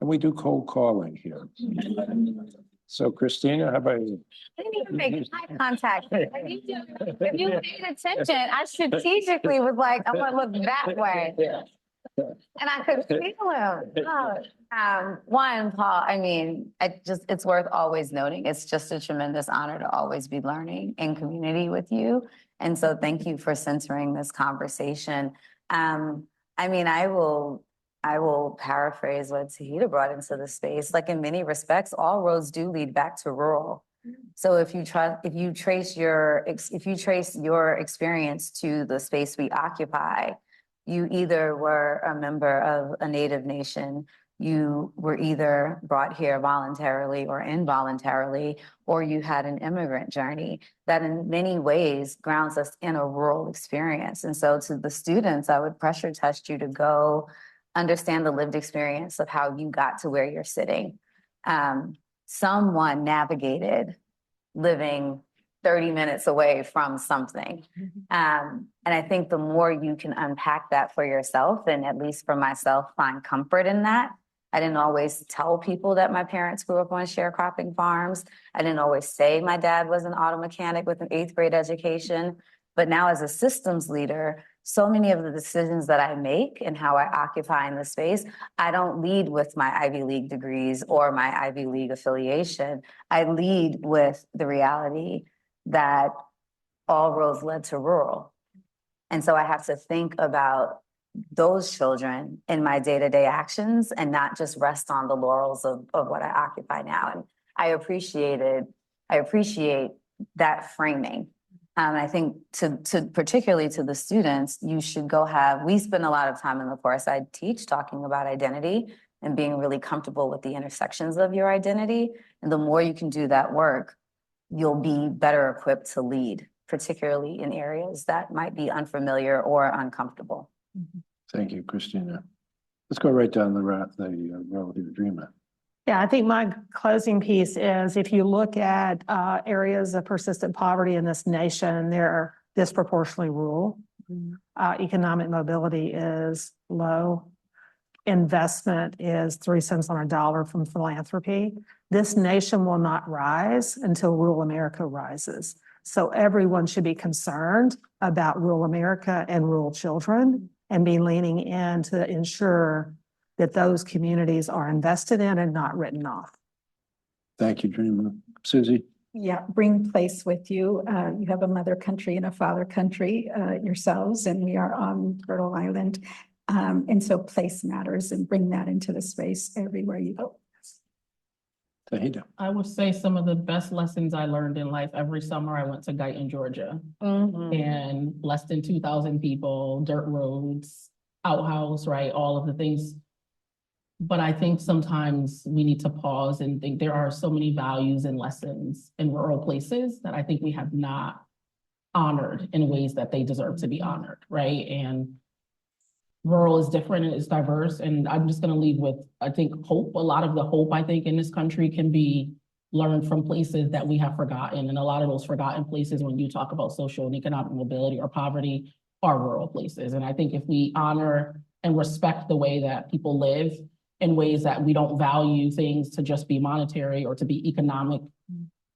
Speaker 2: And we do cold calling here. So Christina, how about you?
Speaker 4: I didn't even make eye contact. If you paid attention, I strategically was like, I want to look that way. And I could feel him. One, Paul, I mean, it's worth always noting. It's just a tremendous honor to always be learning in community with you. And so thank you for centering this conversation. I mean, I will paraphrase what Tauheedah brought into the space. Like, in many respects, all roads do lead back to rural. So if you trace your experience to the space we occupy, you either were a member of a Native nation, you were either brought here voluntarily or involuntarily, or you had an immigrant journey that in many ways grounds us in a rural experience. And so to the students, I would pressure test you to go understand the lived experience of how you got to where you're sitting. Someone navigated living 30 minutes away from something. And I think the more you can unpack that for yourself, and at least for myself, find comfort in that. I didn't always tell people that my parents grew up on sharecropping farms. I didn't always say my dad was an auto mechanic with an 8th grade education. But now, as a systems leader, so many of the decisions that I make and how I occupy in the space, I don't lead with my Ivy League degrees or my Ivy League affiliation. I lead with the reality that all roads led to rural. And so I have to think about those children in my day-to-day actions and not just rest on the laurels of what I occupy now. And I appreciate that framing. I think to particularly to the students, you should go we spend a lot of time in the course I teach talking about identity and being really comfortable with the intersections of your identity. And the more you can do that work, you'll be better equipped to lead, particularly in areas that might be unfamiliar or uncomfortable.
Speaker 2: Thank you, Christina. Let's go right down the road here, Dreama.
Speaker 3: Yeah, I think my closing piece is if you look at areas of persistent poverty in this nation, they're disproportionately rural. Economic mobility is low. Investment is 3 cents on a dollar from philanthropy. This nation will not rise until rural America rises. So everyone should be concerned about rural America and rural children and be leaning in to ensure that those communities are invested in and not written off.
Speaker 2: Thank you, Dreama. Susie?
Speaker 6: Yeah, bring place with you. You have a mother country and a father country yourselves, and we are on Turtle Island. And so place matters, and bring that into the space everywhere you go.
Speaker 2: Tauheedah.
Speaker 5: I would say some of the best lessons I learned in life. Every summer I went to Guyton, Georgia, and less than 2,000 people, dirt roads, outhouse, right? All of the things. But I think sometimes we need to pause and think there are so many values and lessons in rural places that I think we have not honored in ways that they deserve to be honored, right? And rural is different and it's diverse. And I'm just going to leave with, I think, hope. A lot of the hope, I think, in this country can be learned from places that we have forgotten. And a lot of those forgotten places, when you talk about social and economic mobility or poverty, are rural places. And I think if we honor and respect the way that people live in ways that we don't value things to just be monetary or to be economic.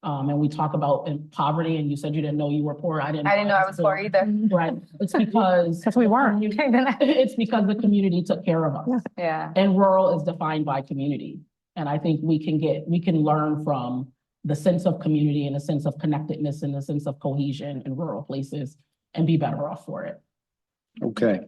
Speaker 5: And we talk about poverty, and you said you didn't know you were poor. I didn't know I was poor either. Right. It's because
Speaker 3: we weren't.
Speaker 5: It's because the community took care of us.
Speaker 4: Yeah.
Speaker 5: And rural is defined by community. And I think we can learn from the sense of community and a sense of connectedness and a sense of cohesion in rural places and be better off for it.
Speaker 2: Okay,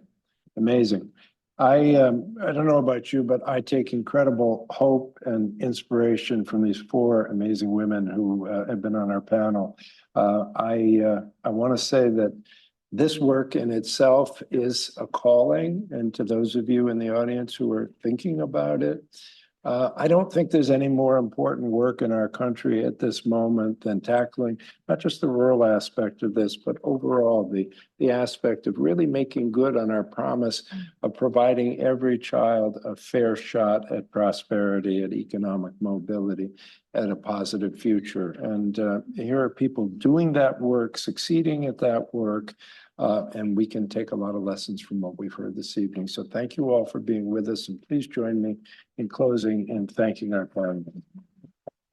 Speaker 2: amazing. I don't know about you, but I take incredible hope and inspiration from these 4 amazing women who have been on our panel. I want to say that this work in itself is a calling, and to those of you in the audience who are thinking about it, I don't think there's any more important work in our country at this moment than tackling not just the rural aspect of this, but overall the aspect of really making good on our promise of providing every child a fair shot at prosperity, at economic mobility, at a positive future. And here are people doing that work, succeeding at that work, and we can take a lot of lessons from what we've heard this evening. So thank you all for being with us, and please join me in closing and thanking our panelists.